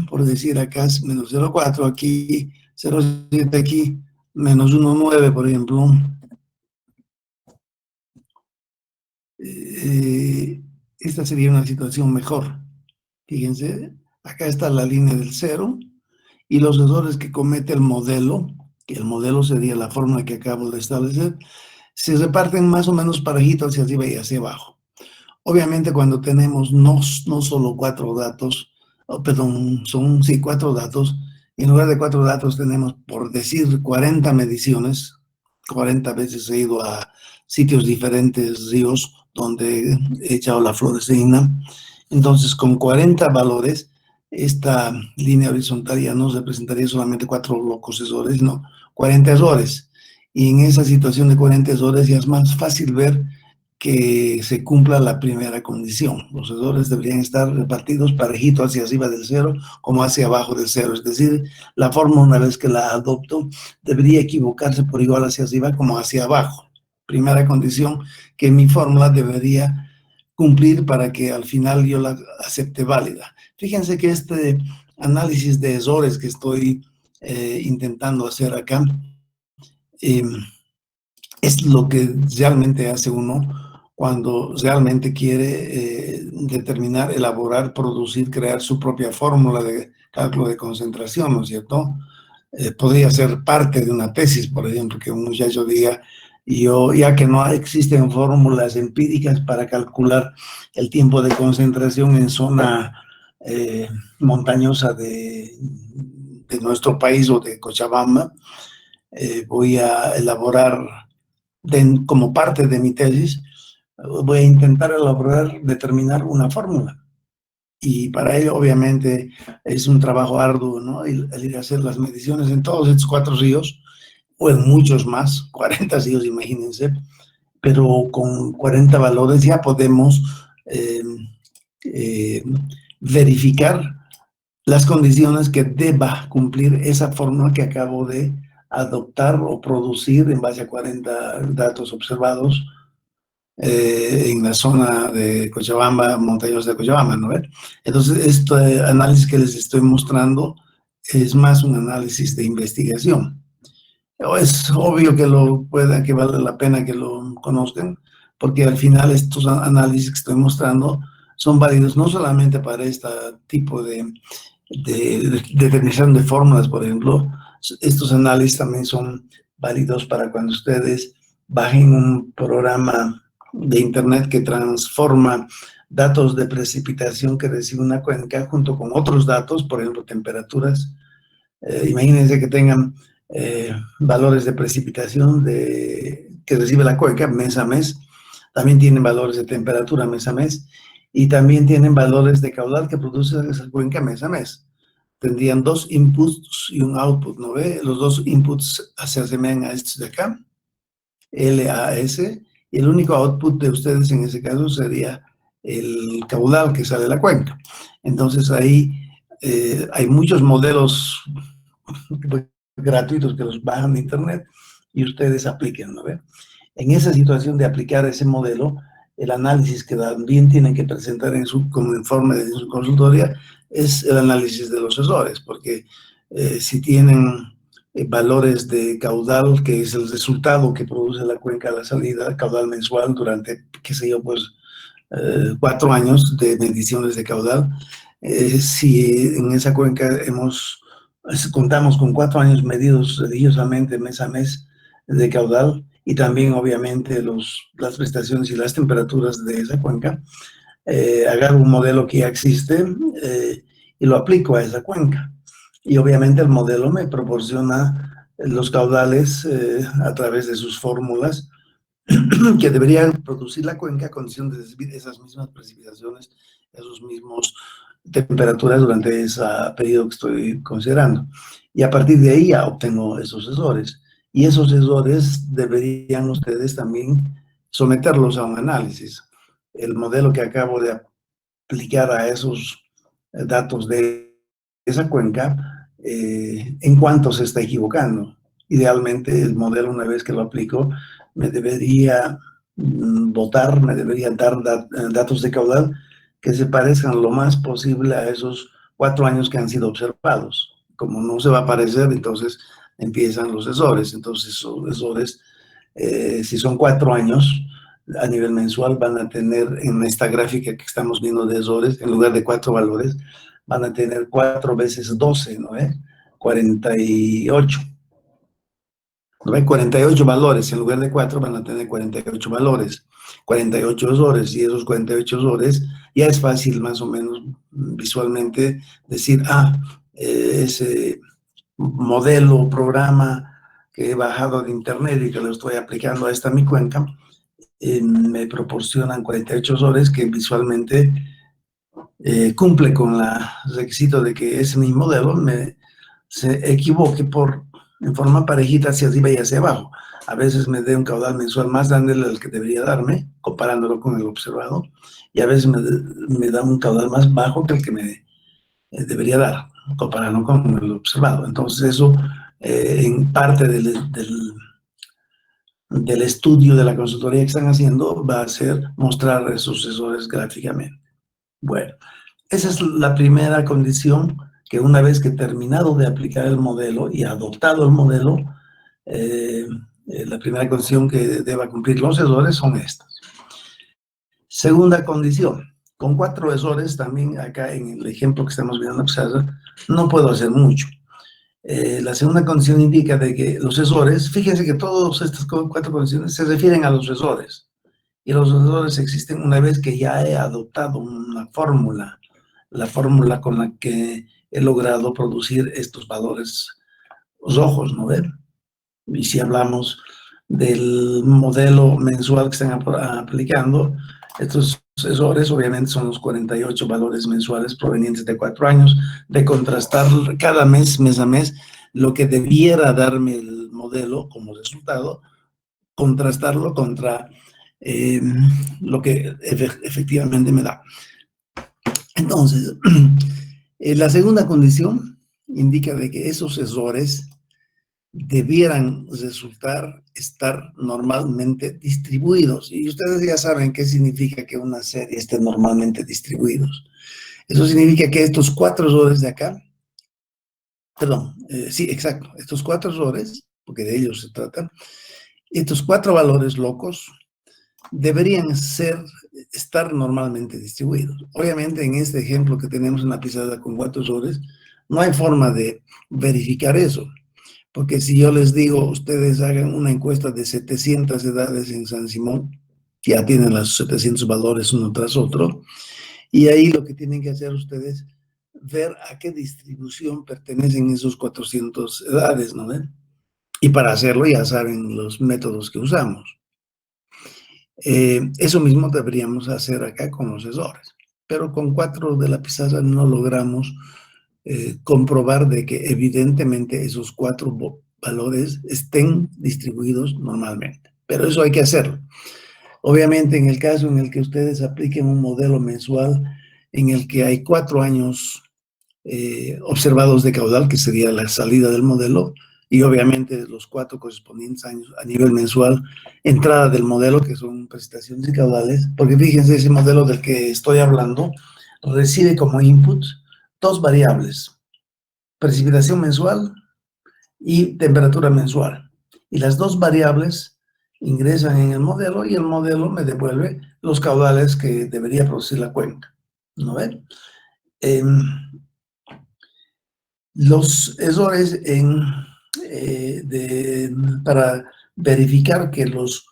por decir acá es menos 0,4, aquí 0,7, aquí menos 1,9, por ejemplo, esta sería una situación mejor. Fíjense, acá está la línea del 0 y los errores que comete el modelo, que el modelo sería la fórmula que acabo de establecer, se reparten más o menos parejito hacia arriba y hacia abajo. Obviamente cuando tenemos no solo 4 datos, perdón, son 4 datos, en lugar de 4 datos tenemos, por decir, 40 mediciones, 40 veces he ido a sitios diferentes, ríos, donde he echado la fluoresceína. Entonces, con 40 valores, esta línea horizontal ya no representaría solamente 4 locos errores, sino 40 errores. Y en esa situación de 40 errores ya es más fácil ver que se cumpla la primera condición. Los errores deberían estar repartidos parejito hacia arriba del cero como hacia abajo del cero. Es decir, la fórmula, una vez que la adopto, debería equivocarse por igual hacia arriba como hacia abajo. Primera condición que mi fórmula debería cumplir para que al final yo la acepte válida. Fíjense que este análisis de errores que estoy intentando hacer acá, es lo que realmente hace uno cuando realmente quiere determinar, elaborar, producir, crear su propia fórmula de cálculo de concentración, ¿no es cierto? Podría ser parte de una tesis, por ejemplo, que un muchacho diga, yo, ya que no existen fórmulas empíricas para calcular el tiempo de concentración en zona montañosa de nuestro país o de Cochabamba, voy a elaborar como parte de mi tesis, voy a intentar elaborar, determinar una fórmula. Y para ello, obviamente, es un trabajo arduo, ¿no? El ir a hacer las mediciones en todos estos 4 ríos, o en muchos más, 40 ríos, imagínense, pero con 40 valores ya podemos verificar las condiciones que deba cumplir esa fórmula que acabo de adoptar o producir en base a 40 datos observados en la zona de Cochabamba, montañas de Cochabamba, ¿no? Entonces, este análisis que les estoy mostrando es más un análisis de investigación. Es obvio que que vale la pena que lo conozcan, porque al final estos análisis que estoy mostrando son válidos no solamente para este tipo de definición de fórmulas, por ejemplo. Estos análisis también son válidos para cuando ustedes bajen un programa de internet que transforma datos de precipitación que recibe una cuenca junto con otros datos, por ejemplo, temperaturas. Imagínense que tengan valores de precipitación que recibe la cuenca mes a mes. También tienen valores de temperatura mes a mes. Y también tienen valores de caudal que produce esa cuenca mes a mes. Tendrían 2 inputs y un output, ¿no ve? Los 2 inputs se asemejan a estos de acá, LAS, y el único output de ustedes en ese caso sería el caudal que sale de la cuenca. Entonces ahí hay muchos modelos gratuitos que los bajan de internet y ustedes apliquen, ¿no ve? En esa situación de aplicar ese modelo, el análisis que también tienen que presentar como informe de su consultoría es el análisis de los errores, porque si tienen valores de caudal, que es el resultado que produce la cuenca a la salida, caudal mensual durante, qué sé yo, pues 4 años de mediciones de caudal, si en esa cuenca contamos con 4 años medidos religiosamente mes a mes de caudal, y también obviamente las prestaciones y las temperaturas de esa cuenca, agarro un modelo que ya existe y lo aplico a esa cuenca. Y obviamente el modelo me proporciona los caudales a través de sus fórmulas que deberían producir la cuenca a condición de recibir esas mismas precipitaciones, esos mismos temperaturas durante ese periodo que estoy considerando. Y a partir de ahí ya obtengo esos errores. Y esos errores deberían ustedes también someterlos a un análisis. El modelo que acabo de aplicar a esos datos de esa cuenca, en cuánto se está equivocando. Idealmente, el modelo, una vez que lo aplico, me debería me debería dar datos de caudal que se parezcan lo más posible a esos 4 años que han sido observados. Como no se va a parecer, entonces empiezan los errores. Entonces, esos errores, si son 4 años, a nivel mensual van a tener, en esta gráfica que estamos viendo de errores, en lugar de 4 valores, van a tener 4 veces 12, ¿no es? 48. ¿No ve? 48 valores, en lugar de 4 van a tener 48 valores, 48 errores, y esos 48 errores ya es fácil más o menos visualmente decir, ese modelo o programa que he bajado de internet y que lo estoy aplicando a esta mi cuenca, me proporcionan 48 errores que visualmente cumple con el requisito de que ese mi modelo se equivoque en forma parejita hacia arriba y hacia abajo. a veces me dé un caudal mensual más grande del que debería darme, comparándolo con el observado, y a veces me da un caudal más bajo que el que me debería dar, comparando con el observado. Entonces eso, en parte del estudio de la consultoría que están haciendo, va a ser mostrar esos sensores gráficamente. Bueno, esa es la primera condición, que una vez que he terminado de aplicar el modelo y adoptado el modelo, la primera condición que deba cumplir los sensores son estas. Segunda condición, con 4 sensores, también acá en el ejemplo que estamos viendo, no puedo hacer mucho. La segunda condición indica de que los sensores, fíjense que todas estas 4 condiciones se refieren a los sensores, y los sensores existen una vez que ya he adoptado una fórmula, la fórmula con la que he logrado producir estos valores rojos, ¿no ven? Y si hablamos del modelo mensual que están aplicando, estos sensores obviamente son los 48 valores mensuales provenientes de 4 años, de contrastar cada mes, mes a mes, lo que debiera darme el modelo como resultado, contrastarlo contra lo que efectivamente me da. Entonces, la segunda condición indica de que esos sensores debieran estar normalmente distribuidos. Y ustedes ya saben qué significa que una serie esté normalmente distribuidos. Eso significa que estos 4 sensores de acá, perdón, sí, exacto, estos 4 sensores, porque de ellos se trata, estos 4 valores locos deberían estar normalmente distribuidos. Obviamente, en este ejemplo que tenemos en la pizarra con 4 sensores, no hay forma de verificar eso. Porque si yo les digo, ustedes hagan una encuesta de 700 edades en San Simón, ya tienen los 700 valores uno tras otro, y ahí lo que tienen que hacer ustedes, ver a qué distribución pertenecen esos 400 edades, ¿no ven? Y para hacerlo ya saben los métodos que usamos. Eso mismo deberíamos hacer acá con los sensores, pero con 4 de la pizarra no logramos comprobar de que evidentemente esos 4 valores estén distribuidos normalmente. Pero eso hay que hacerlo. Obviamente, en el caso en el que ustedes apliquen un modelo mensual en el que hay 4 años observados de caudal, que sería la salida del modelo, y obviamente los 4 correspondientes años a nivel mensual, entrada del modelo, que son prestaciones y caudales, porque fíjense, ese modelo del que estoy hablando recibe como input 2 variables, precipitación mensual y temperatura mensual. Y las 2 variables ingresan en el modelo y el modelo me devuelve los caudales que debería producir la cuenca. ¿No ven? Los errores para verificar que los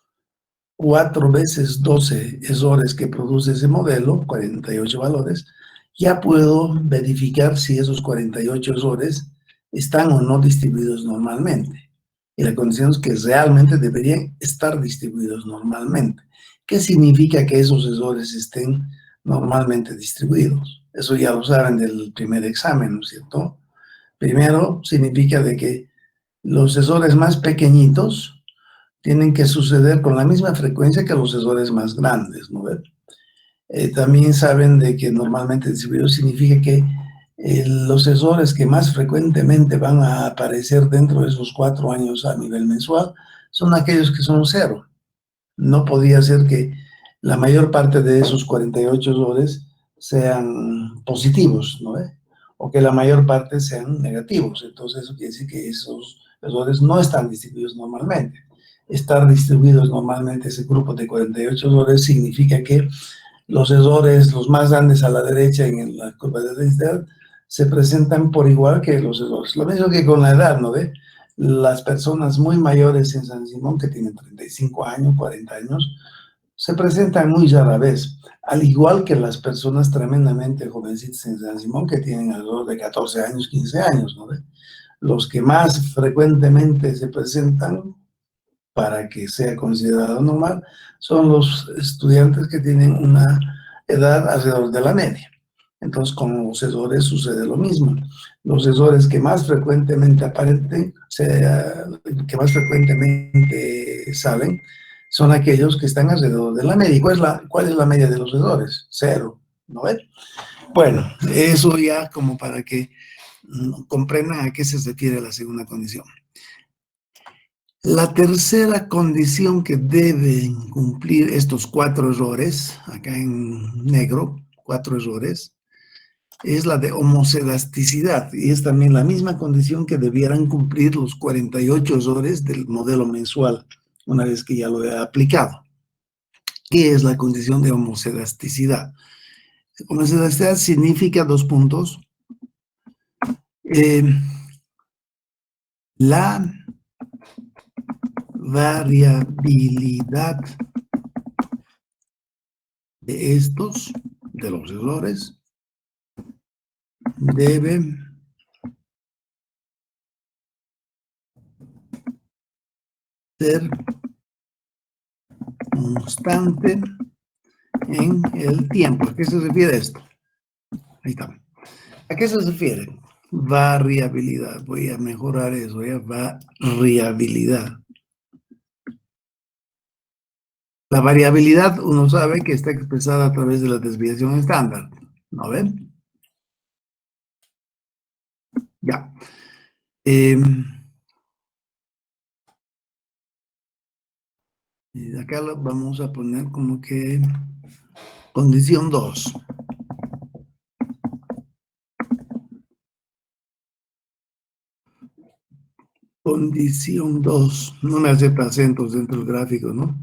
4 veces 12 errores que produce ese modelo, 48 valores, ya puedo verificar si esos 48 errores están o no distribuidos normalmente. Y la condición es que realmente deberían estar distribuidos normalmente. ¿Qué significa que esos errores estén normalmente distribuidos? Eso ya lo saben del primer examen, ¿no es cierto? Primero, significa de que los errores más pequeñitos tienen que suceder con la misma frecuencia que los sensores más grandes, ¿no ven? También saben de que normalmente distribuido significa que los sensores que más frecuentemente van a aparecer dentro de esos 4 años a nivel mensual son aquellos que son 0. No podía ser que la mayor parte de esos 48 sensores sean positivos, ¿no ve? O que la mayor parte sean negativos. Entonces eso quiere decir que esos sensores no están distribuidos normalmente. Estar distribuidos normalmente ese grupo de 48 sensores significa que los sensores, los más grandes a la derecha en la curva de densidad, se presentan por igual que los sensores. Lo mismo que con la edad, ¿no ve? Las personas muy mayores en San Simón, que tienen 35 años, 40 años, se presentan muy rara vez, al igual que las personas tremendamente jovencitas en San Simón, que tienen alrededor de 14 años, 15 años, ¿no ve? Los que más frecuentemente se presentan, para que sea considerado normal, son los estudiantes que tienen una edad alrededor de la media. Entonces, con los sesores sucede lo mismo. Los sesores que más frecuentemente aparecen, que más frecuentemente salen, son aquellos que están alrededor de la media. ¿Cuál es la media de los sesores? 0, ¿no ves? Bueno, eso ya como para que comprendan a qué se refiere la segunda condición. La tercera condición que deben cumplir estos 4 errores, acá en negro, 4 errores, es la de homocedasticidad, y es también la misma condición que debieran cumplir los 48 errores del modelo mensual, una vez que ya lo he aplicado. ¿Qué es la condición de homocedasticidad? Homocedasticidad significa 2 puntos. La variabilidad de los errores, debe ser constante en el tiempo. ¿A qué se refiere esto? Ahí está. ¿A qué se refiere? Variabilidad. Voy a mejorar eso, ya. Variabilidad. La variabilidad, uno sabe que está expresada a través de la desviación estándar. ¿No ven? Ya. Y acá lo vamos a poner como que condición 2. Condición 2. No me acepta acentos dentro del gráfico, ¿no?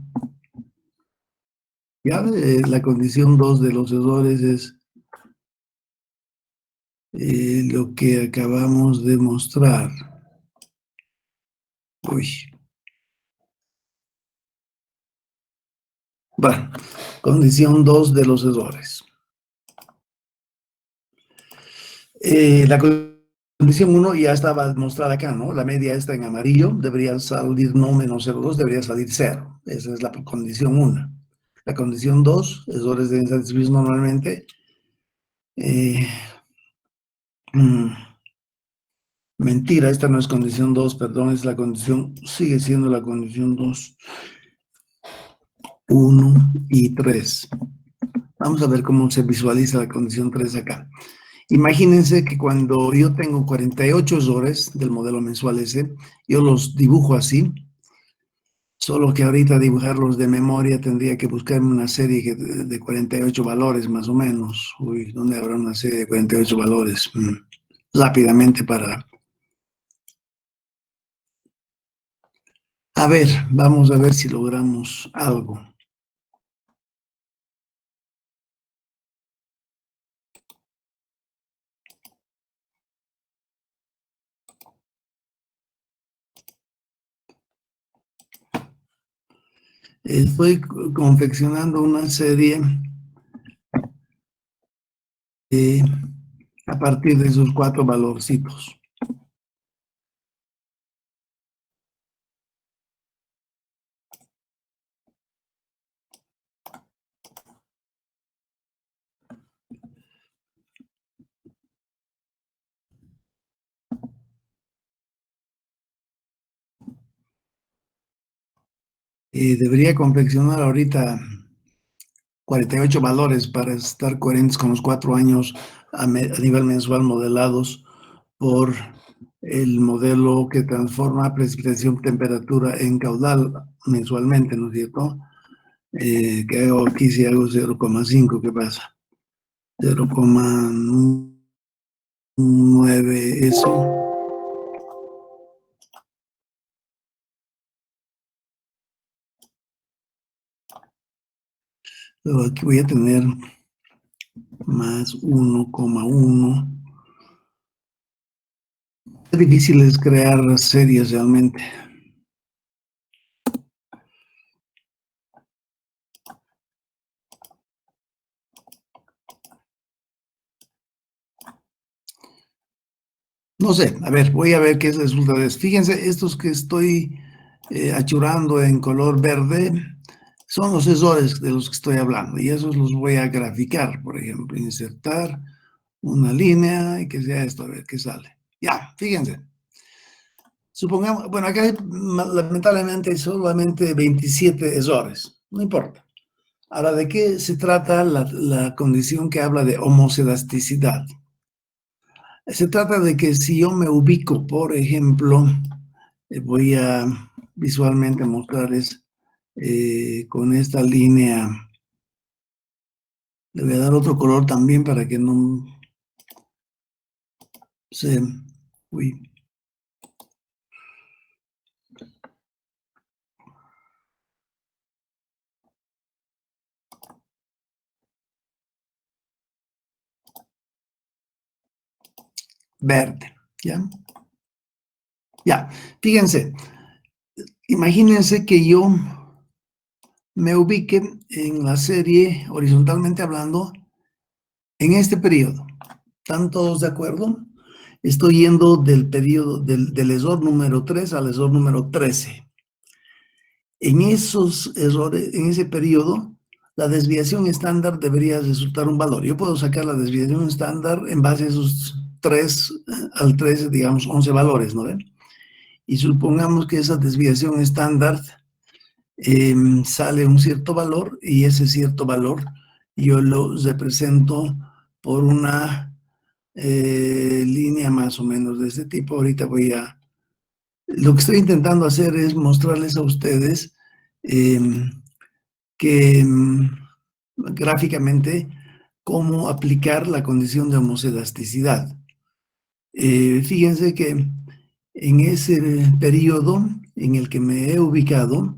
Ya, la condición 2 de los errores es lo que acabamos de mostrar. Uy. Bueno, condición 2 de los errores. La condición 1 ya estaba mostrada acá, ¿no? La media está en amarillo, debería salir no menos 0,2, debería salir 0. Esa es la condición 1. La condición 2, errores deben ser distribuidos normalmente. Mentira, esta no es condición 2, perdón, es la condición, sigue siendo la condición 2. 1 y 3. Vamos a ver cómo se visualiza la condición 3 acá. Imagínense que cuando yo tengo 48 errores del modelo mensual ese, yo los dibujo así, solo que ahorita dibujarlos de memoria tendría que buscarme una serie de 48 valores más o menos. Uy, ¿dónde habrá una serie de 48 valores? Rápidamente para... A ver, vamos a ver si logramos algo. Estoy confeccionando una serie a partir de esos 4 valorcitos. Debería confeccionar ahorita 48 valores para estar coherentes con los 4 años a nivel mensual modelados por el modelo que transforma precipitación, temperatura en caudal mensualmente, ¿no es cierto? Que hago aquí, si hago 0,5, ¿qué pasa? 0,9, eso. Luego aquí voy a tener más 1,1. Es difícil es crear series realmente. No sé, a ver, voy a ver qué resulta de eso. Fíjense, estos que estoy achurando en color verde son los errores de los que estoy hablando y esos los voy a graficar, por ejemplo, insertar, una línea y que sea esto, a ver qué sale. Ya, fíjense. Supongamos, bueno, acá hay, lamentablemente solamente 27 errores, no importa. Ahora, ¿de qué se trata la condición que habla de homoscedasticidad? Se trata de que si yo me ubico, por ejemplo, voy a visualmente mostrarles con esta línea, le voy a dar otro color también para que no se... Uy. Verde, ¿ya? Ya, fíjense, imagínense que yo me ubique en la serie, horizontalmente hablando, en este periodo. ¿Están todos de acuerdo? Estoy yendo del periodo, del error número 3 al error número 13. En esos errores, en ese periodo, la desviación estándar debería resultar un valor. Yo puedo sacar la desviación estándar en base a esos 3 al 13, digamos, 11 valores, ¿no ven? Y supongamos que esa desviación estándar sale un cierto valor y ese cierto valor yo lo represento por una línea más o menos de este tipo. Ahorita lo que estoy intentando hacer es mostrarles a ustedes que gráficamente cómo aplicar la condición de homoscedasticidad. Fíjense que en ese periodo en el que me he ubicado,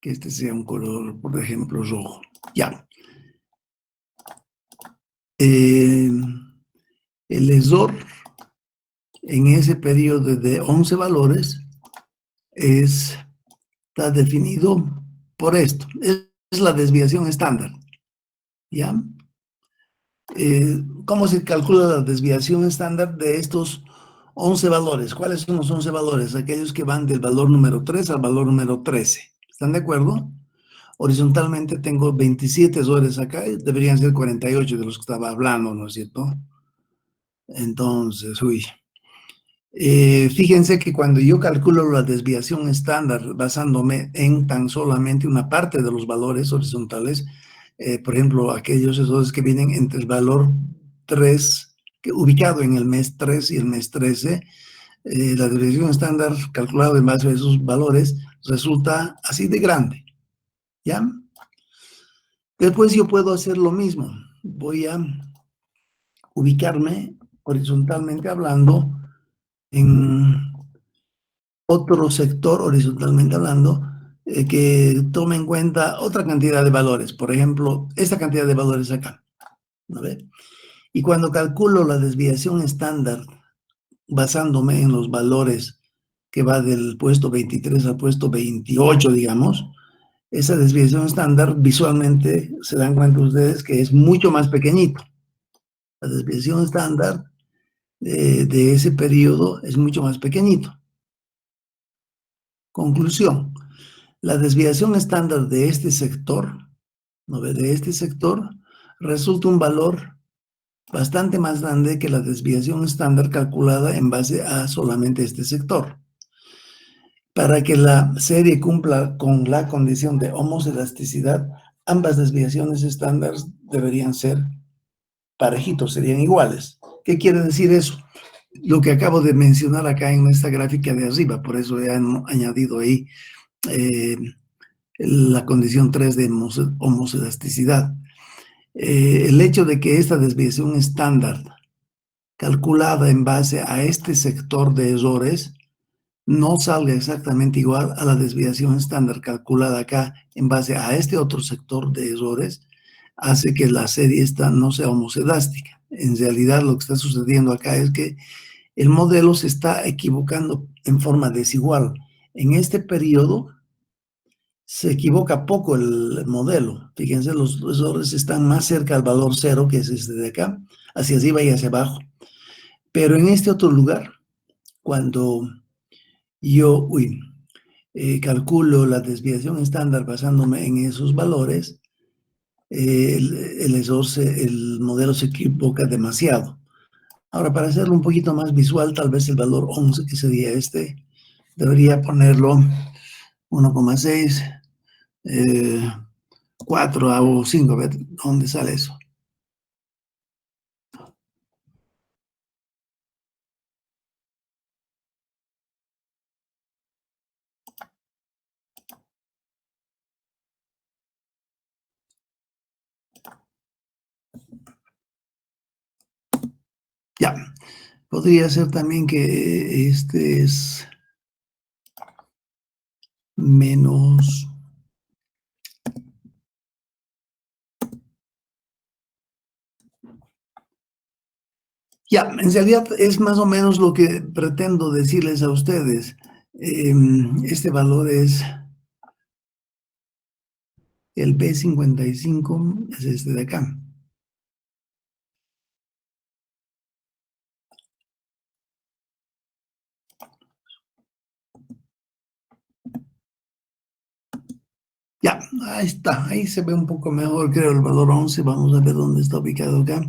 que este sea un color, por ejemplo, rojo. Ya. El error en ese periodo de 11 valores está definido por esto. Es la desviación estándar. ¿Ya? ¿Cómo se calcula la desviación estándar de estos 11 valores? ¿Cuáles son los 11 valores? Aquellos que van del valor número 3 al valor número 13. ¿Están de acuerdo? Horizontalmente tengo 27 errores acá, deberían ser 48 de los que estaba hablando, ¿no es cierto? Entonces, fíjense que cuando yo calculo la desviación estándar basándome en tan solamente una parte de los valores horizontales, por ejemplo, aquellos errores que vienen entre el valor 3, ubicado en el mes 3 y el mes 13, la desviación estándar calculada en base a esos valores resulta así de grande, ¿ya? Después yo puedo hacer lo mismo. Voy a ubicarme horizontalmente hablando en otro sector, horizontalmente hablando, que tome en cuenta otra cantidad de valores. Por ejemplo, esta cantidad de valores acá. ¿No ve? Y cuando calculo la desviación estándar basándome en los valores que va del puesto 23 al puesto 28, digamos, esa desviación estándar visualmente se dan cuenta ustedes que es mucho más pequeñito. La desviación estándar de ese periodo es mucho más pequeñito. Conclusión, la desviación estándar de este sector, ¿no ve? De este sector, resulta un valor bastante más grande que la desviación estándar calculada en base a solamente este sector. Para que la serie cumpla con la condición de homoscedasticitad, ambas desviaciones estándar deberían ser parejitos, serían iguales. ¿Qué quiere decir eso? Lo que acabo de mencionar acá en esta gráfica de arriba, por eso he añadido ahí la condición 3 de homoscedasticidad. El hecho de que esta desviación estándar calculada en base a este sector de errores no salga exactamente igual a la desviación estándar calculada acá en base a este otro sector de errores, hace que la serie esta no sea homocedástica. En realidad lo que está sucediendo acá es que el modelo se está equivocando en forma desigual. En este periodo se equivoca poco el modelo. Fíjense, los errores están más cerca al valor 0, que es este de acá, hacia arriba y hacia abajo. Pero en este otro lugar, cuando yo calculo la desviación estándar basándome en esos valores, el modelo se equivoca demasiado. Ahora, para hacerlo un poquito más visual, tal vez el valor 11, que sería este, debería ponerlo 1,6, 4 o 5, a ver dónde sale eso. Ya, podría ser también que este es menos. Ya, en realidad es más o menos lo que pretendo decirles a ustedes. Este valor es el B55, es este de acá. Ya, ahí está, ahí se ve un poco mejor, creo, el valor 11. Vamos a ver dónde está ubicado acá.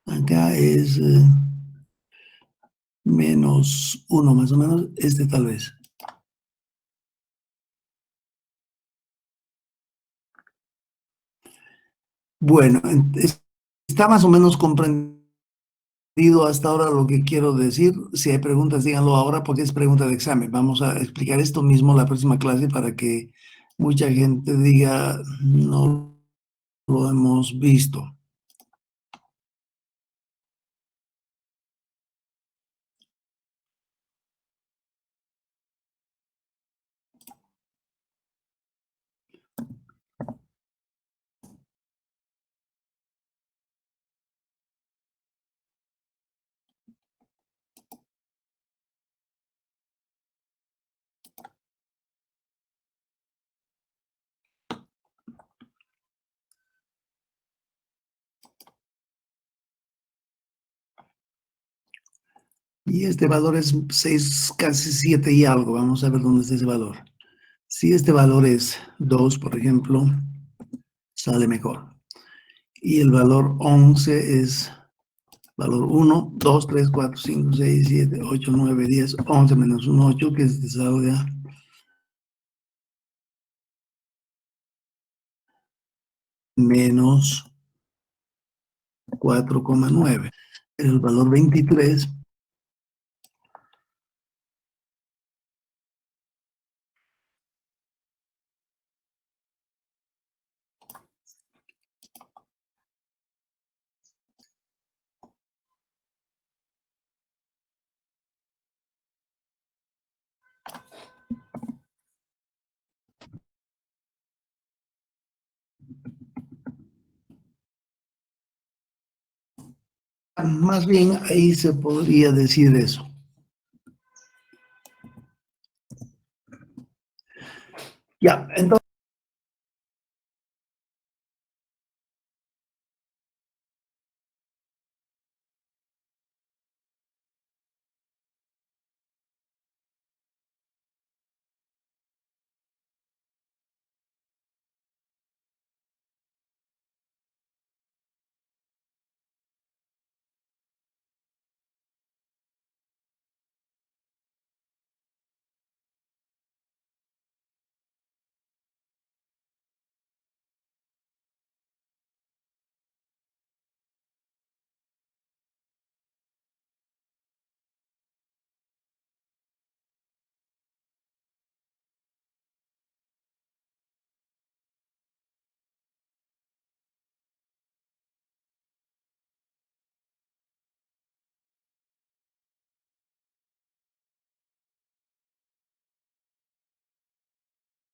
Acá es menos 1 más o menos, este tal vez. Bueno, está más o menos comprendido hasta ahora lo que quiero decir. Si hay preguntas, díganlo ahora porque es pregunta de examen. Vamos a explicar esto mismo la próxima clase para que mucha gente diga, no lo hemos visto. Y este valor es 6, casi 7 y algo. Vamos a ver dónde está ese valor. Si este valor es 2, por ejemplo, sale mejor. Y el valor 11 es valor 1, 2, 3, 4, 5, 6, 7, 8, 9, 10, 11 menos 1, 8, que es salga menos 4,9. El valor 23 más bien ahí se podría decir eso. Ya, entonces